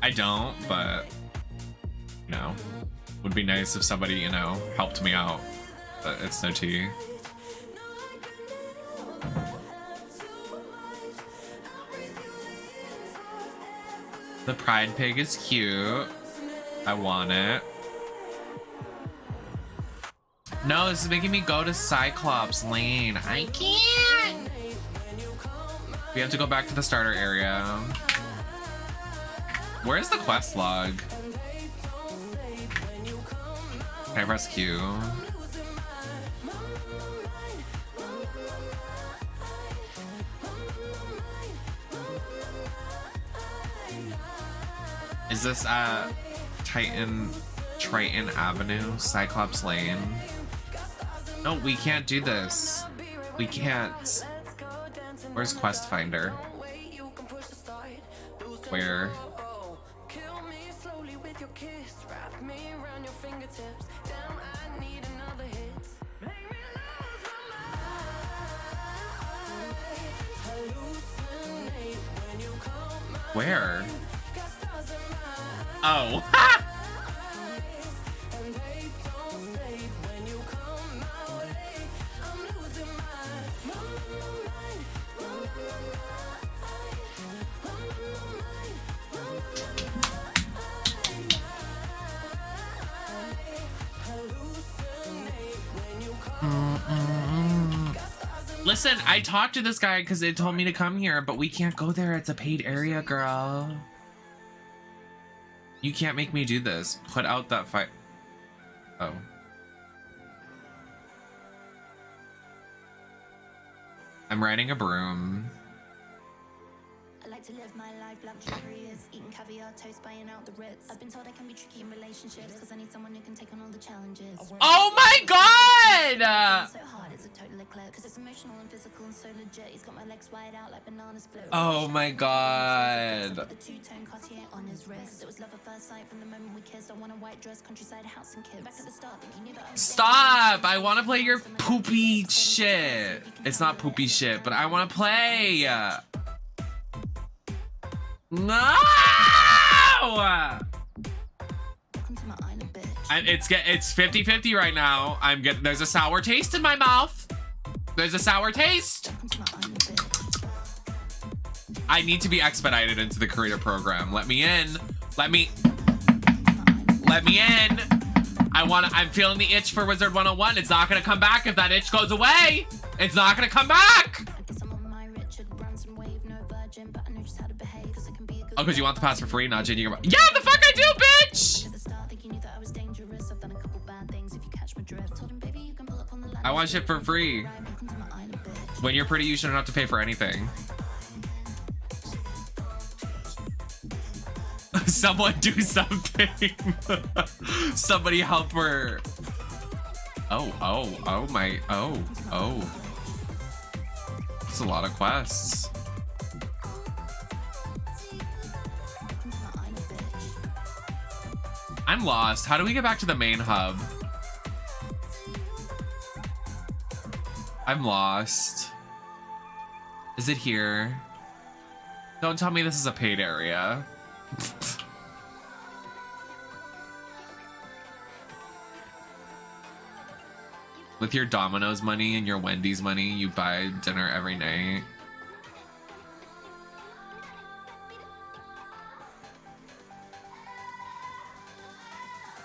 I don't, but, you know, would be nice if somebody, you know, helped me out, but it's no tea. The pride pig is cute. I want it. No, this is making me go to Cyclops Lane. I can't. We have to go back to the starter area. Where's the quest log? Can I press Q? Is this Triton Avenue, Cyclops Lane? No, we can't do this. We can't. Where's Quest Finder? Where? Where? Oh. Listen, I talked to this guy because they told me to come here, but we can't go there. It's a paid area, girl. You can't make me do this. Put out that fight. Oh. I'm riding a broom. I like to live my life luxurious, eating caviar, toast, buying out the Ritz. I've been told I can be tricky in relationships because I need someone who can take on all the challenges. Oh my god! So hard, it's a total eclipse because it's emotional and physical and so legit. He's got my legs wide out like banana split. Oh my god. The two-tone Cartier on his wrist. It was love at first sight from the moment we kissed. I want a white dress, countryside house and kids. Back at the start, think you knew that I was Stop! I want to play your poopy shit. It's not poopy shit, but I want to play. No! It's 50-50 right now. There's a sour taste in my mouth. There's a sour taste. I need to be expedited into the creator program. Let me in. Let me in. I'm feeling the itch for Wizard101. It's not gonna come back if that itch goes away. It's not gonna come back. Oh, because you want the pass for free, not changing your mind. Yeah, the fuck I do, bitch! I want shit for free. When you're pretty, you shouldn't have to pay for anything. Someone do something. Somebody help her. Oh my, oh. That's a lot of quests. I'm lost. How do we get back to the main hub? I'm lost. Is it here? Don't tell me this is a paid area. With your Domino's money and your Wendy's money, you buy dinner every night.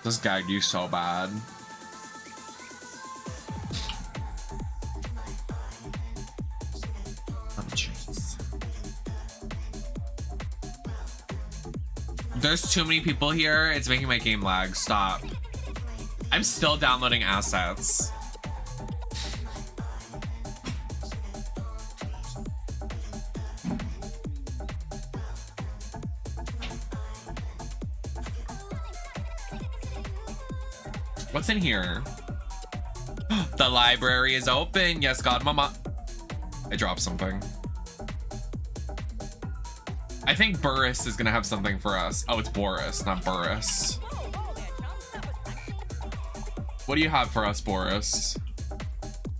This gagged you so bad. Oh, jeez. There's too many people here. It's making my game lag. Stop. I'm still downloading assets. What's in here? The library is open. Yes, God, mama. I dropped something. I think Burris is gonna have something for us. Oh, it's Boris, not Burris. What do you have for us, Boris?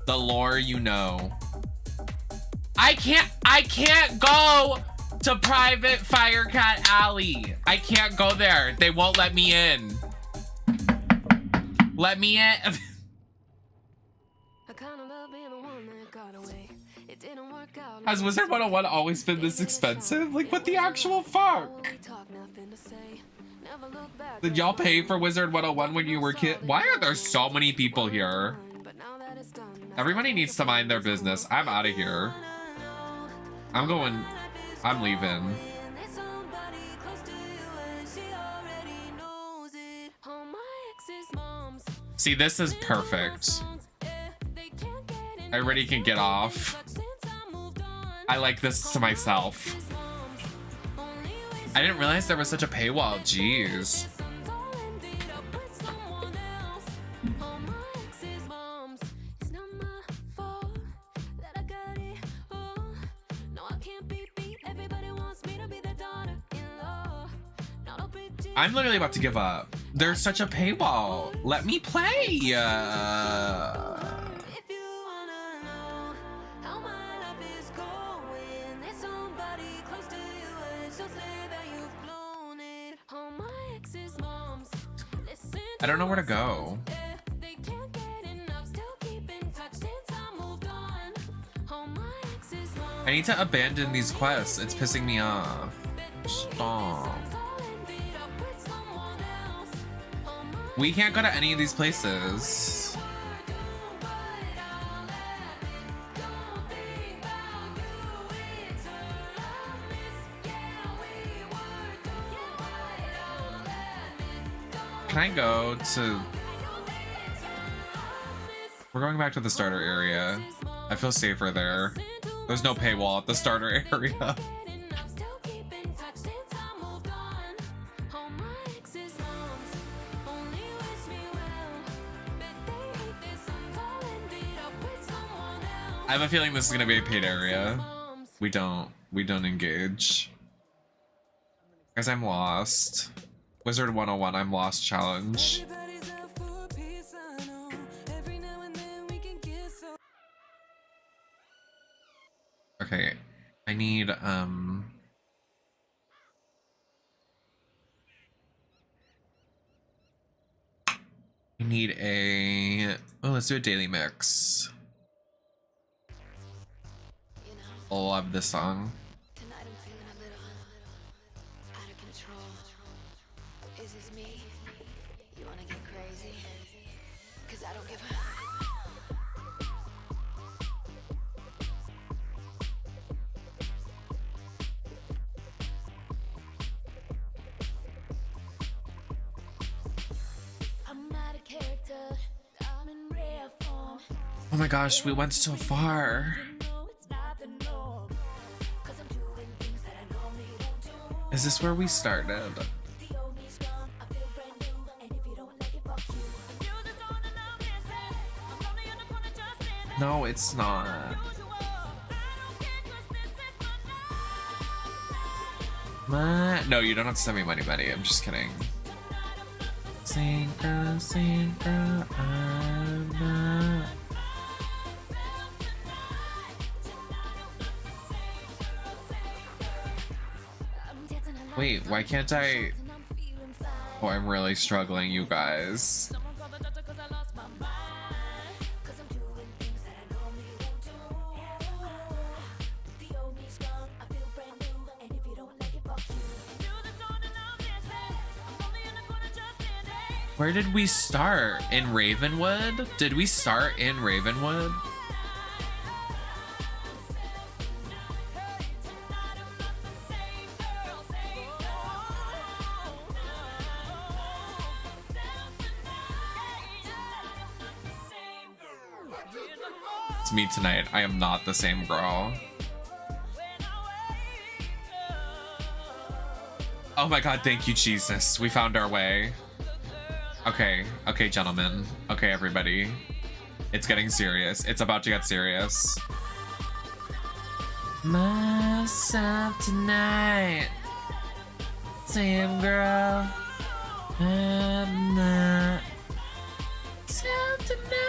The lore you know. I can't go to Private Firecat Alley. I can't go there. They won't let me in. Let me in. Has Wizard101 always been this expensive? Like, what the actual fuck? Did y'all pay for Wizard101 when you were kid? Why are there so many people here? Everybody needs to mind their business. I'm out of here. I'm leaving. See, this is perfect. I already can get off. I like this to myself. I didn't realize there was such a paywall. Jeez. I'm literally about to give up. There's such a paywall. Let me play. I don't know where to go. They can't get enough, still keep in touch since I moved on. All my exes long. I need to abandon these quests. It's pissing me off. Stop. All ended up with someone else. All my We can't go to any of these places. Can I go to... We're going back to the starter area. I feel safer there. There's no paywall at the starter area. I have a feeling this is gonna be a paid area. We don't engage. Guys, I'm lost. Wizard101, I'm lost challenge. Okay, I need I need a let's do a daily mix. I love this song. Tonight I'm feeling a little out of control. Is this me? You wanna get crazy? 'Cause I don't give a... I'm not a character, I'm in rare form. Oh my gosh, we went so far. Is this where we started? No, it's not. No, you don't have to send me money, buddy. I'm just kidding. Sing, girl, I'm not. Wait, why can't I? Oh, I'm really struggling, you guys. Where did we start? In Ravenwood? Did we start in Ravenwood? It's me tonight. I am not the same girl. Oh my god, thank you, Jesus. We found our way. Okay, okay, gentlemen. Okay, everybody. It's getting serious. It's about to get serious. Myself tonight. Same girl. I'm not. Myself tonight.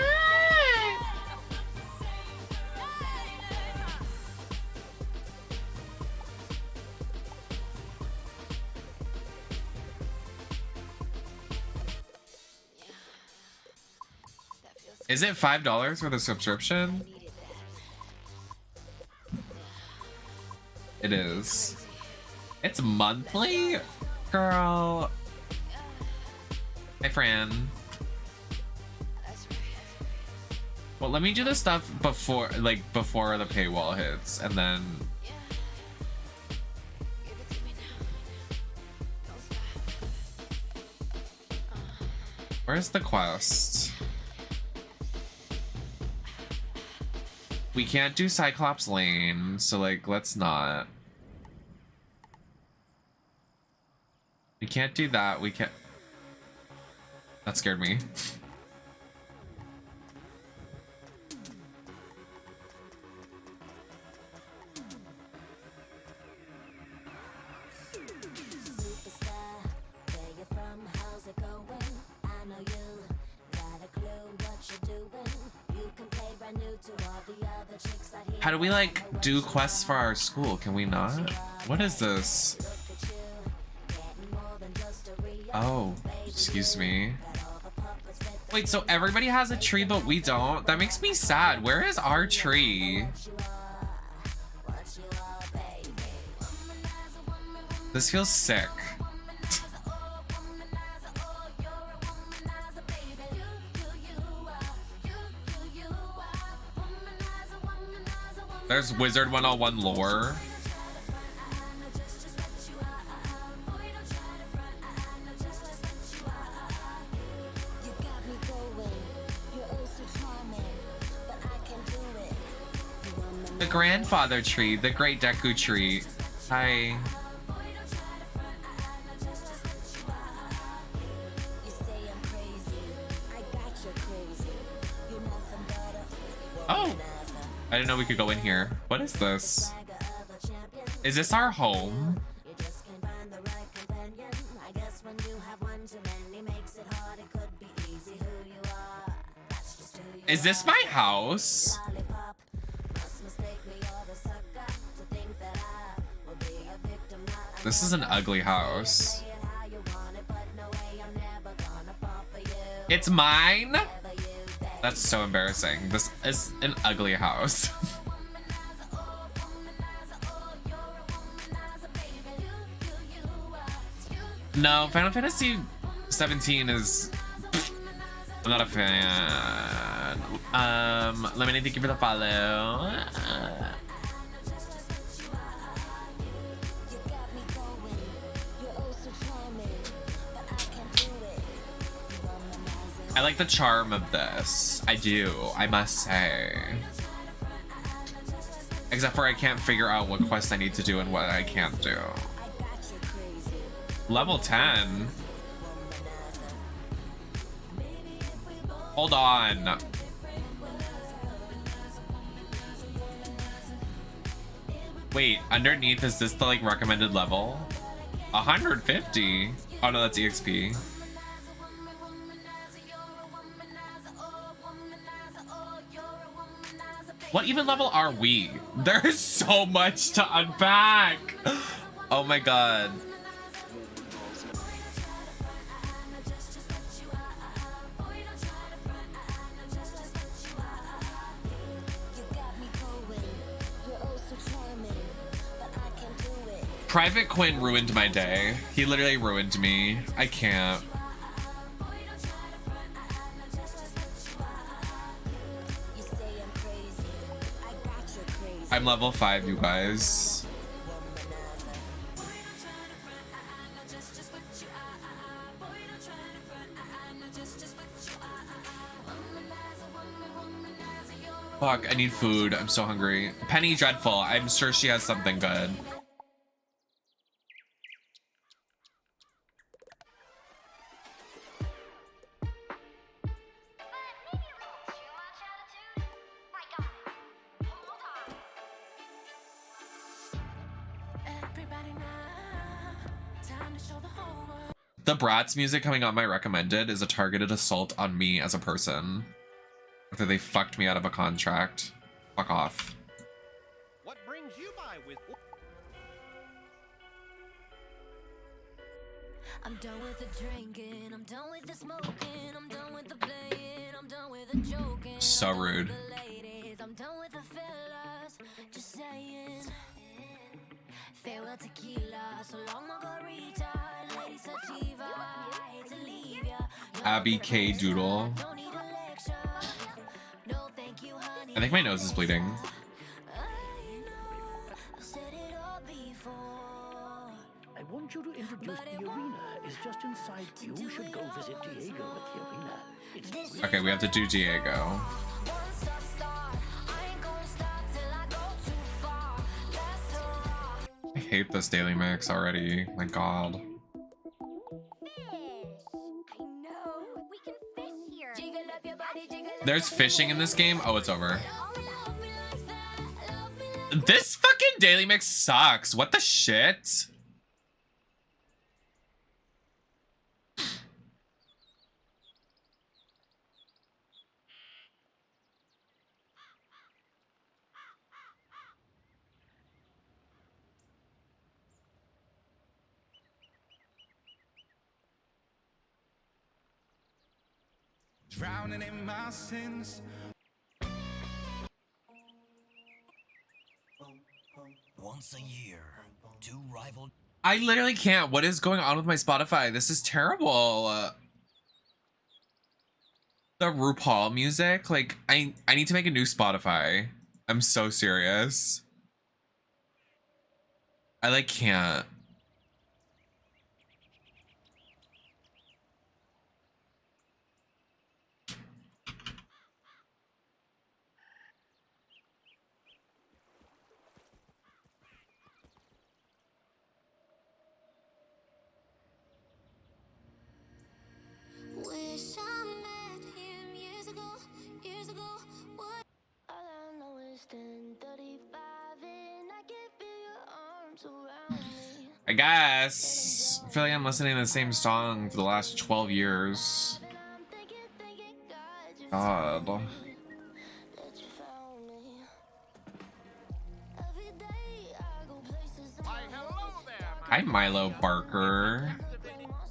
Is it $5 for the subscription? It is. It's monthly? Girl. Hi, Fran. Well, let me do the stuff before, like, before the paywall hits, and then... Where's the quest? We can't do Cyclops Lane, so, like, let's not. We can't do that. We can't... That scared me. How do we, like, do quests for our school? Can we not? What is this? Oh, excuse me. Wait, so everybody has a tree, but we don't? That makes me sad. Where is our tree? This feels sick. There's Wizard101 lore. The grandfather tree, the great Deku tree. Hi. Oh, I didn't know we could go in here. What is this? Is this our home? Is this my house? This is an ugly house. It's mine? That's so embarrassing. This is an ugly house. No, Final Fantasy 17 is... I'm not a fan. Let me thank you for the follow. I like the charm of this. I do, I must say. Except for I can't figure out what quest I need to do and what I can't do. Level 10? Hold on. Wait, underneath, is this the like recommended level? 150? Oh no, that's EXP. What even level are we? There's so much to unpack. Oh my god. Private Quinn ruined my day. He literally ruined me. I can't. I'm level 5, you guys. Fuck, I need food. I'm so hungry. Penny Dreadful. I'm sure she has something good. The Bratz music coming on my recommended is a targeted assault on me as a person. After they fucked me out of a contract. Fuck off. What brings you by with? I'm done with the drinking, I'm done with the smoking, I'm done with the playing, I'm done with the joking. So rude. I'm done with the fillers, just saying. Farewell tequila, so long margarita, lady sativa, I hate to leave ya. Abby K. Doodle. Don't need a lecture. No, thank you, honey. I think my nose is bleeding. I've said it all before. I want you to introduce the arena. It's just inside. You should go visit Diego at the arena. It's Okay, we have to do Diego. I hate this daily mix already. My god. There's fishing in this game? Oh, it's over. This fucking daily mix sucks. What the shit? drowning in my sins. Once a year, two rival. I literally can't. What is going on with my Spotify? This is terrible. The RuPaul music, like I need to make a new Spotify. I'm so serious. I like can't. Wish I met him years ago. What? All I know is 10:35 and I can feel your arms around me. I guess. I feel like I'm listening to the same song for the last 12 years. God. That you found me. Every day I go places. Why, hello there, Hi, Milo Barker.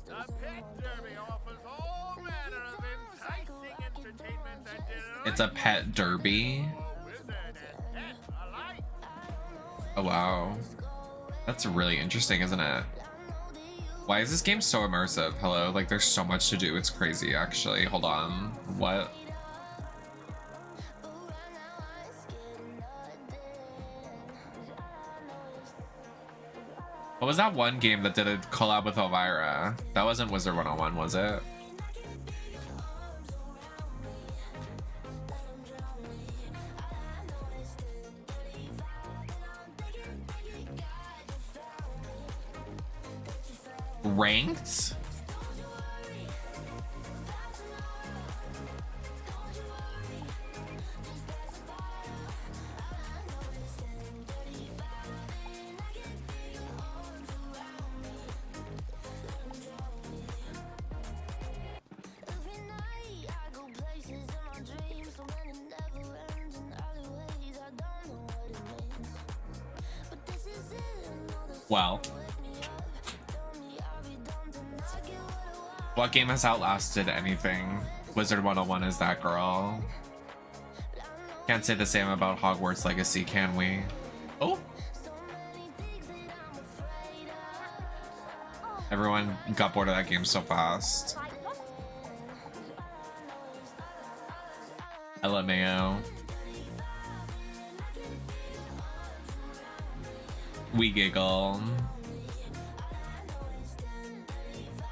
The Pet Derby offers all manner of enticing entertainment and It's a pet derby. wizard and pet alike. Oh, wow. That's really interesting, isn't it? Why is this game so immersive? Hello? Like, there's so much to do. It's crazy, actually. Hold on. What? What was that one game that did a collab with Elvira? That wasn't Wizard101, was it? Ranked? Every night I go places in my dreams, so when it never ends in early ways, I don't know what it means. But this is it, I know this Well. What game has outlasted anything? Wizard101 is that girl. Can't say the same about Hogwarts Legacy, can we? Oh! Everyone got bored of that game so fast. LMAO. We giggle.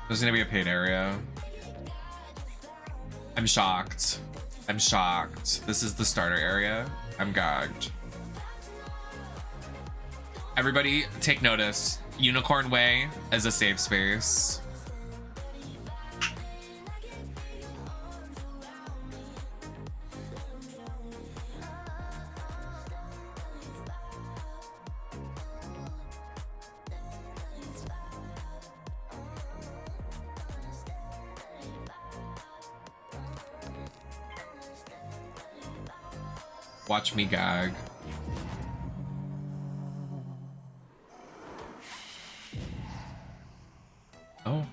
There's gonna be a paid area. I'm shocked. I'm shocked. This is the starter area. I'm gagged. Everybody take notice. Unicorn Way as a safe space. Watch me gag. Oh.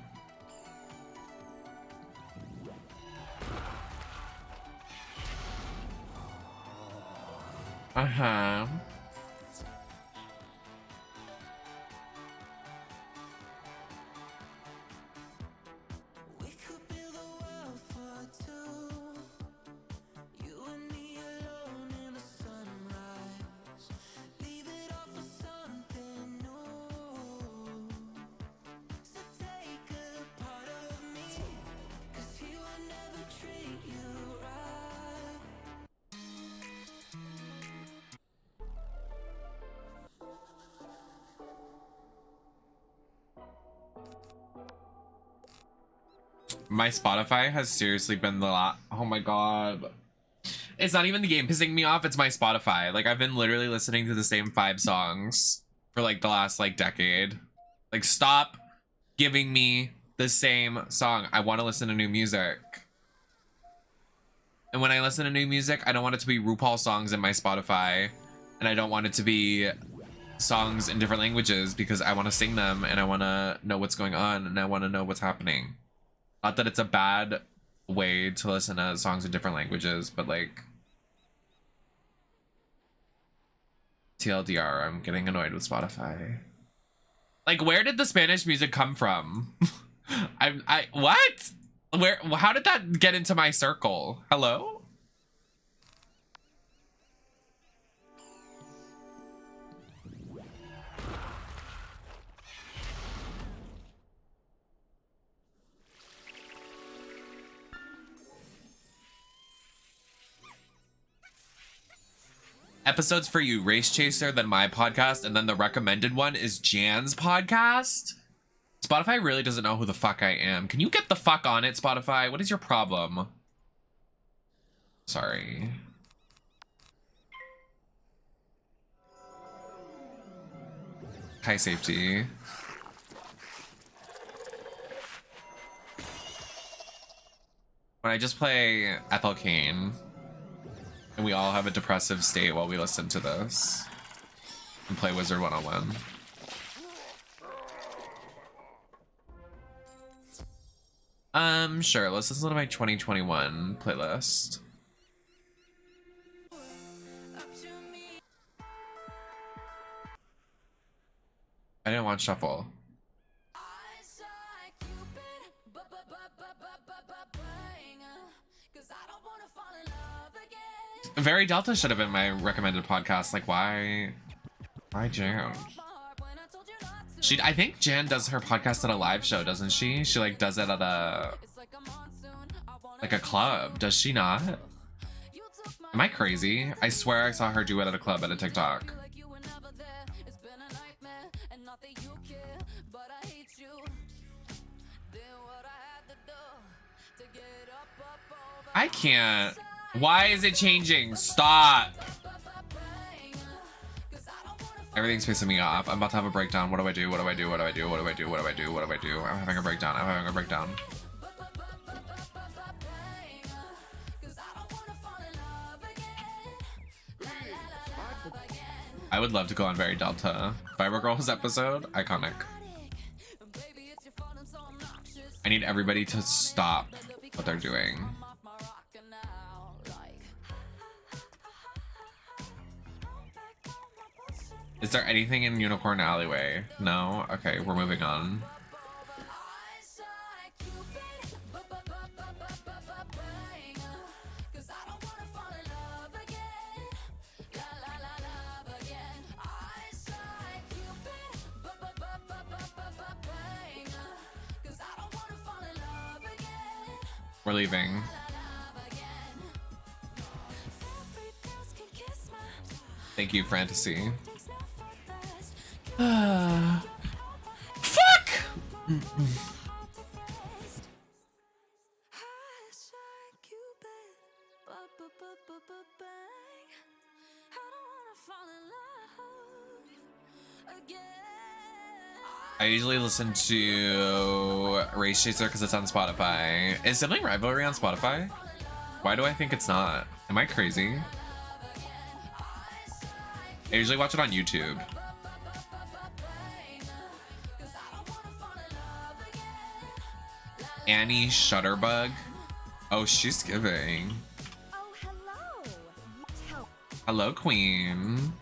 Uh-huh. We could build a world for two. You and me alone in the sunrise. Leave it all for something new. So take a part of me, 'cause he will never treat you right. My Spotify has seriously been the lot. Oh my god. It's not even the game pissing me off, it's my Spotify. Like, I've been literally listening to the same 5 songs for like the last like decade. Like, stop giving me the same song. I want to listen to new music. And when I listen to new music, I don't want it to be RuPaul songs in my Spotify. And I don't want it to be songs in different languages because I want to sing them and I want to know what's going on and I want to know what's happening. Not that it's a bad way to listen to songs in different languages, but like TLDR, I'm getting annoyed with Spotify. Like, where did the Spanish music come from? I what? Where? How did that get into my circle? Hello? Episodes for you, Race Chaser, then my podcast, and then the recommended one is Jan's podcast. Spotify really doesn't know who the fuck I am. Can you get the fuck on it, Spotify? What is your problem? Sorry. High safety. When I just play Ethel Kane, and we all have a depressive state while we listen to this and play Wizard101. Sure, let's listen to my 2021 playlist. I didn't want shuffle. Very Delta should have been my recommended podcast. Like, why Jan? I think Jan does her podcast at a live show, doesn't she? She like does it at a club, does she not? Am I crazy? I swear I saw her do it at a club at a TikTok. I can't. Why is it changing? Stop. Everything's pissing me off. I'm about to have a breakdown. What do I do? What do I do? What do I do? What do I do? What do I do? What do I do? I'm having a breakdown. I'm having a breakdown. I would love to go on Very Delta. Fiber Girls episode? Iconic. I need everybody to stop what they're doing. Is there anything in Unicorn Alleyway? No? Okay, we're moving on. We're leaving. Thank you, Fantasy. Fuck! I usually listen to Race Chaser because it's on Spotify. Is Sibling Rivalry on Spotify? Why do I think it's not? Am I crazy? I usually watch it on YouTube. Annie Shutterbug. Oh, she's giving. Oh, hello. Hello, Queen.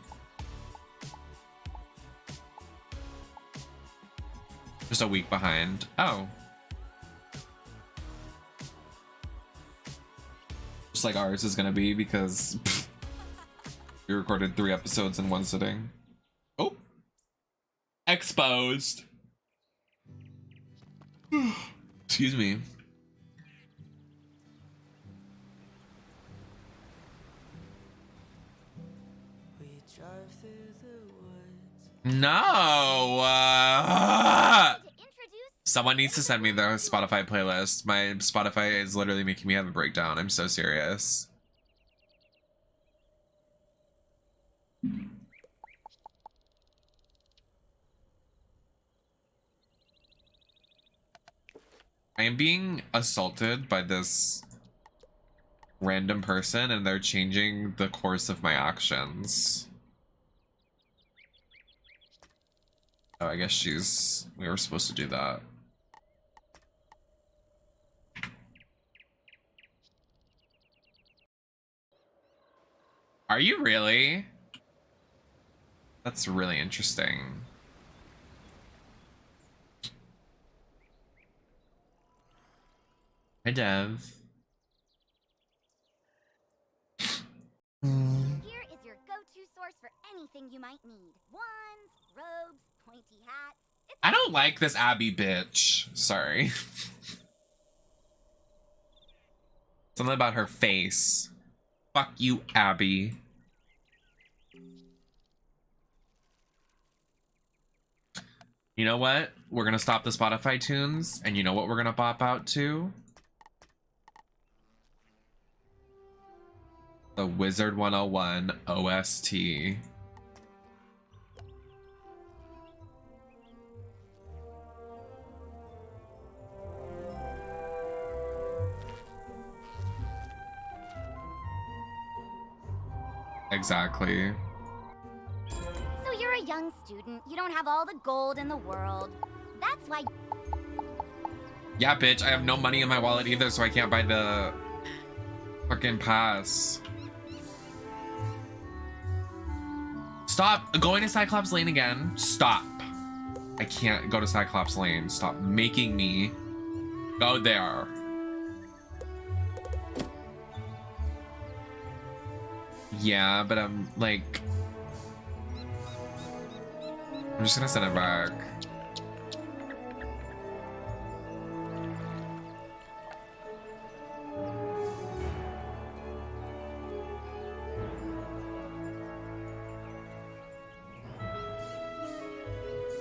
Just a week behind. Oh. Just like ours is gonna be because we recorded 3 episodes in one sitting. Oh. Exposed. Excuse me. No. Someone needs to send me the Spotify playlist. My Spotify is literally making me have a breakdown. I'm so serious. I am being assaulted by this random person and they're changing the course of my actions. Oh, I guess we were supposed to do that. Are you really? That's really interesting. Hi, Dev. Here is your go-to source for anything you might need. Wands, robes, pointy hats. I don't like this Abby bitch. Sorry. Something about her face. Fuck you, Abby. You know what? We're gonna stop the Spotify tunes, and you know what we're gonna pop out to? The Wizard101 OST. Exactly. So you're a young student. You don't have all the gold in the world. That's why. Yeah, bitch, I have no money in my wallet either, so I can't buy the fucking pass. Stop going to Cyclops Lane again. Stop. I can't go to Cyclops Lane. Stop making me go there. Yeah, but I'm like, I'm just gonna send it back.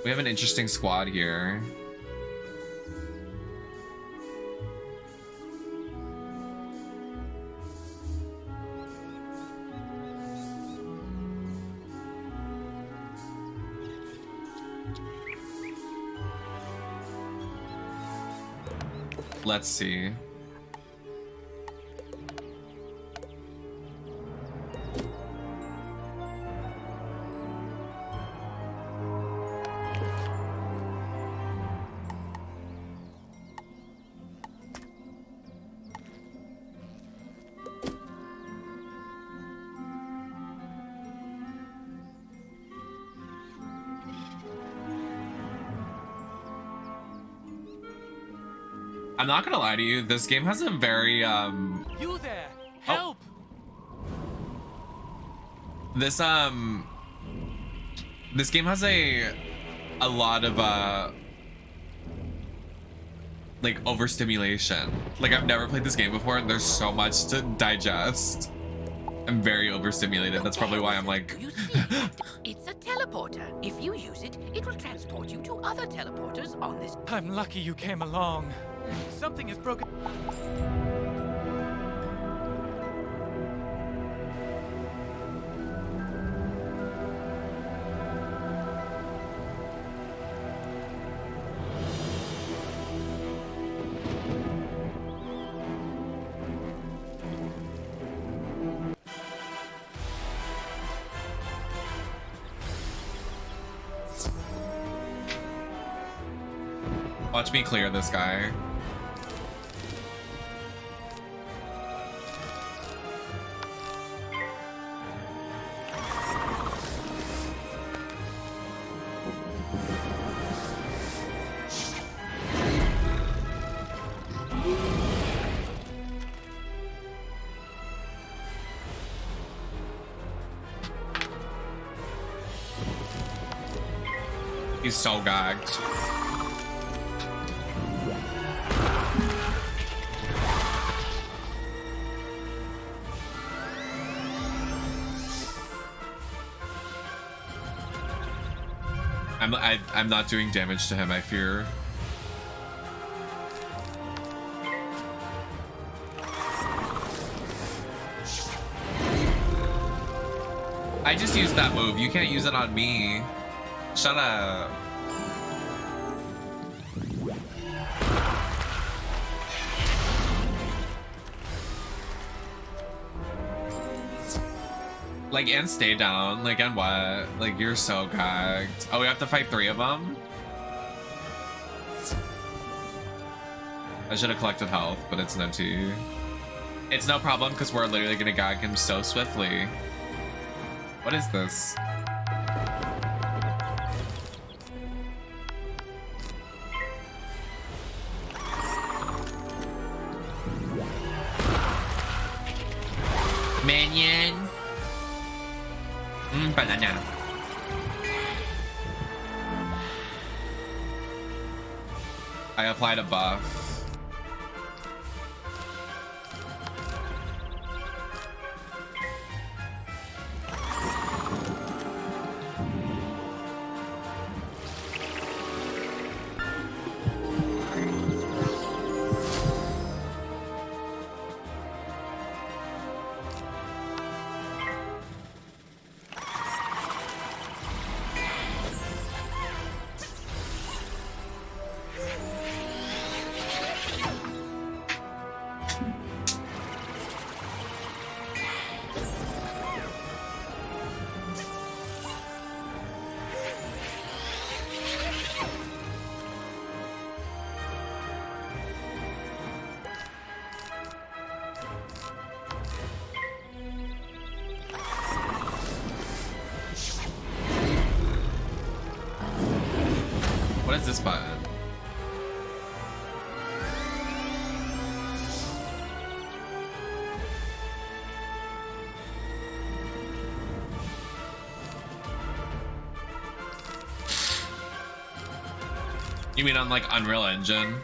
We have an interesting squad here. Let's see. I'm not gonna lie to you, this game has a very You there! Help! This game has a lot of like overstimulation. Like, I've never played this game before and there's so much to digest. I'm very overstimulated. That's probably why I'm like You see, it's a teleporter. If you use it, it will transport you to other teleporters on this. I'm lucky you came along. Something is broken. Watch me clear this guy. He's so gagged. I'm not doing damage to him, I fear. I just used that move. You can't use it on me. Shut up. Like, and stay down. Like, and what? Like, you're so gagged. Oh, we have to fight 3 of them? I should have collected health, but it's empty. It's no problem, because we're literally gonna gag him so swiftly. What is this? Minion. Banana. I applied a buff. What is this button? You mean on like Unreal Engine?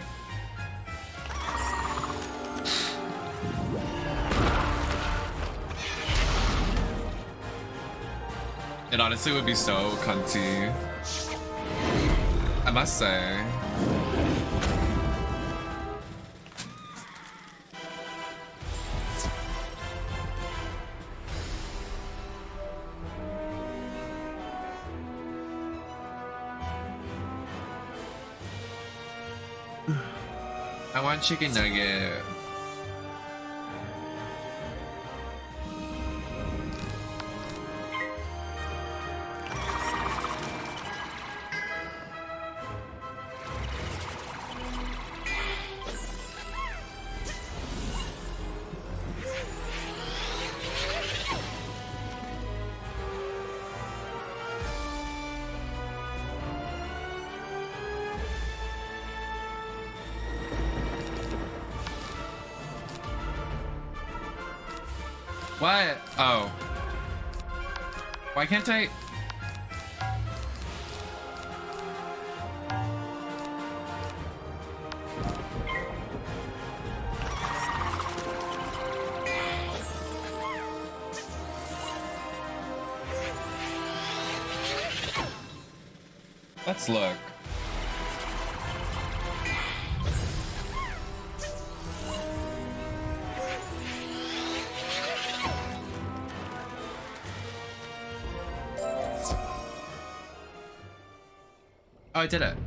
It honestly would be so cunty, I must say. I want chicken nugget. What? Oh. Why can't I? Let's look. Oh, I did it.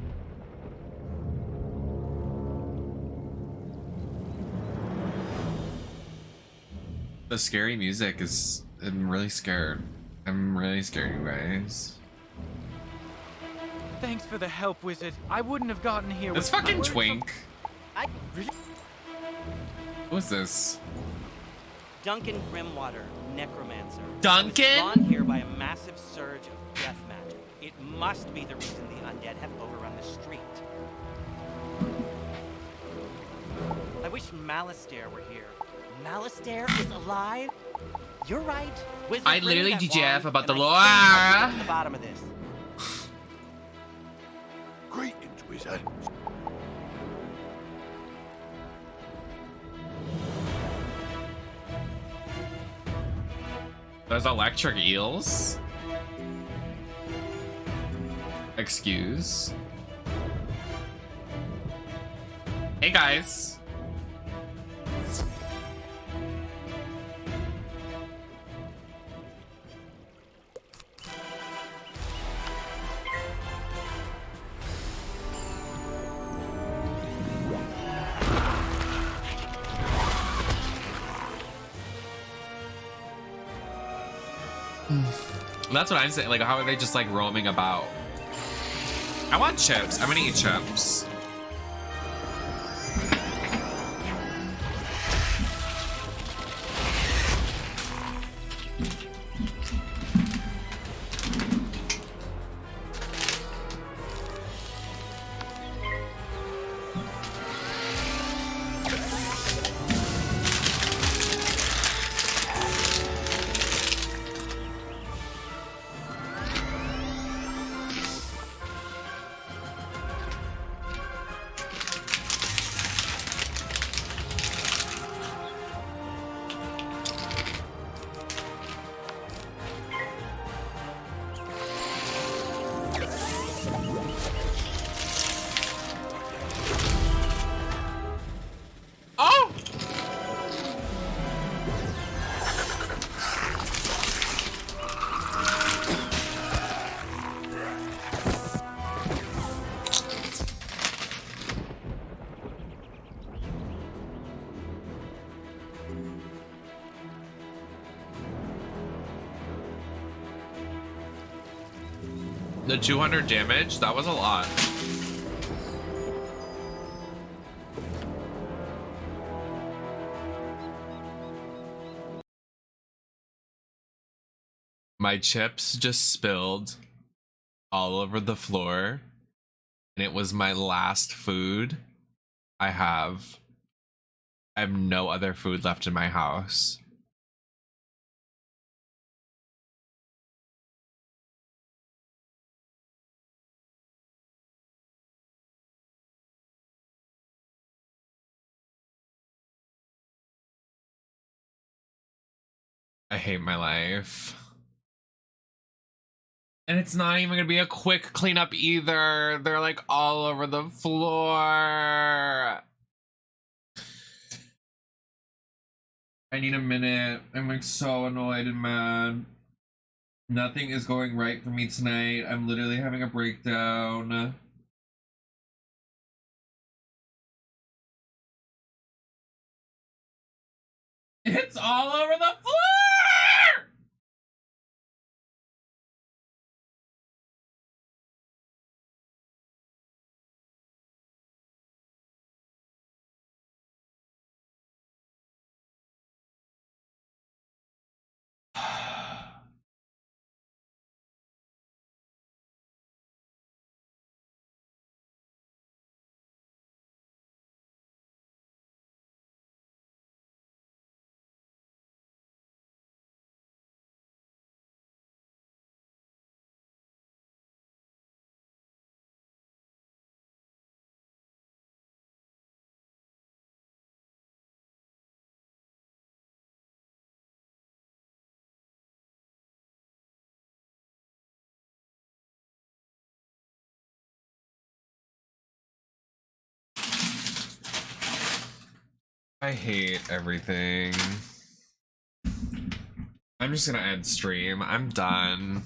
The scary music is... I'm really scared. I'm really scared, you guys. Thanks for the help, Wizard. I wouldn't have gotten here. This fucking twink. I really... Who is this? Duncan Grimwater, Necromancer. Duncan? I was drawn here by a massive surge of death magic. It must be the reason the undead have overrun the street. I wish Malistaire were here. Malistaire is alive? You're right. Wizard, I literally bring that DJF wand, about the and I lore. think I'll get to the bottom of this. Greetings, Wizard. There's electric eels? Excuse. Hey guys. That's what I'm saying. Like, how are they just like roaming about? I want chips. I'm gonna eat chips. The 200 damage, that was a lot. My chips just spilled all over the floor, and it was my last food I have. I have no other food left in my house. I hate my life. And it's not even gonna be a quick cleanup either. They're like all over the floor. I need a minute. I'm like so annoyed and mad. Nothing is going right for me tonight. I'm literally having a breakdown. It's all over the floor! I hate everything. I'm just gonna end stream. I'm done.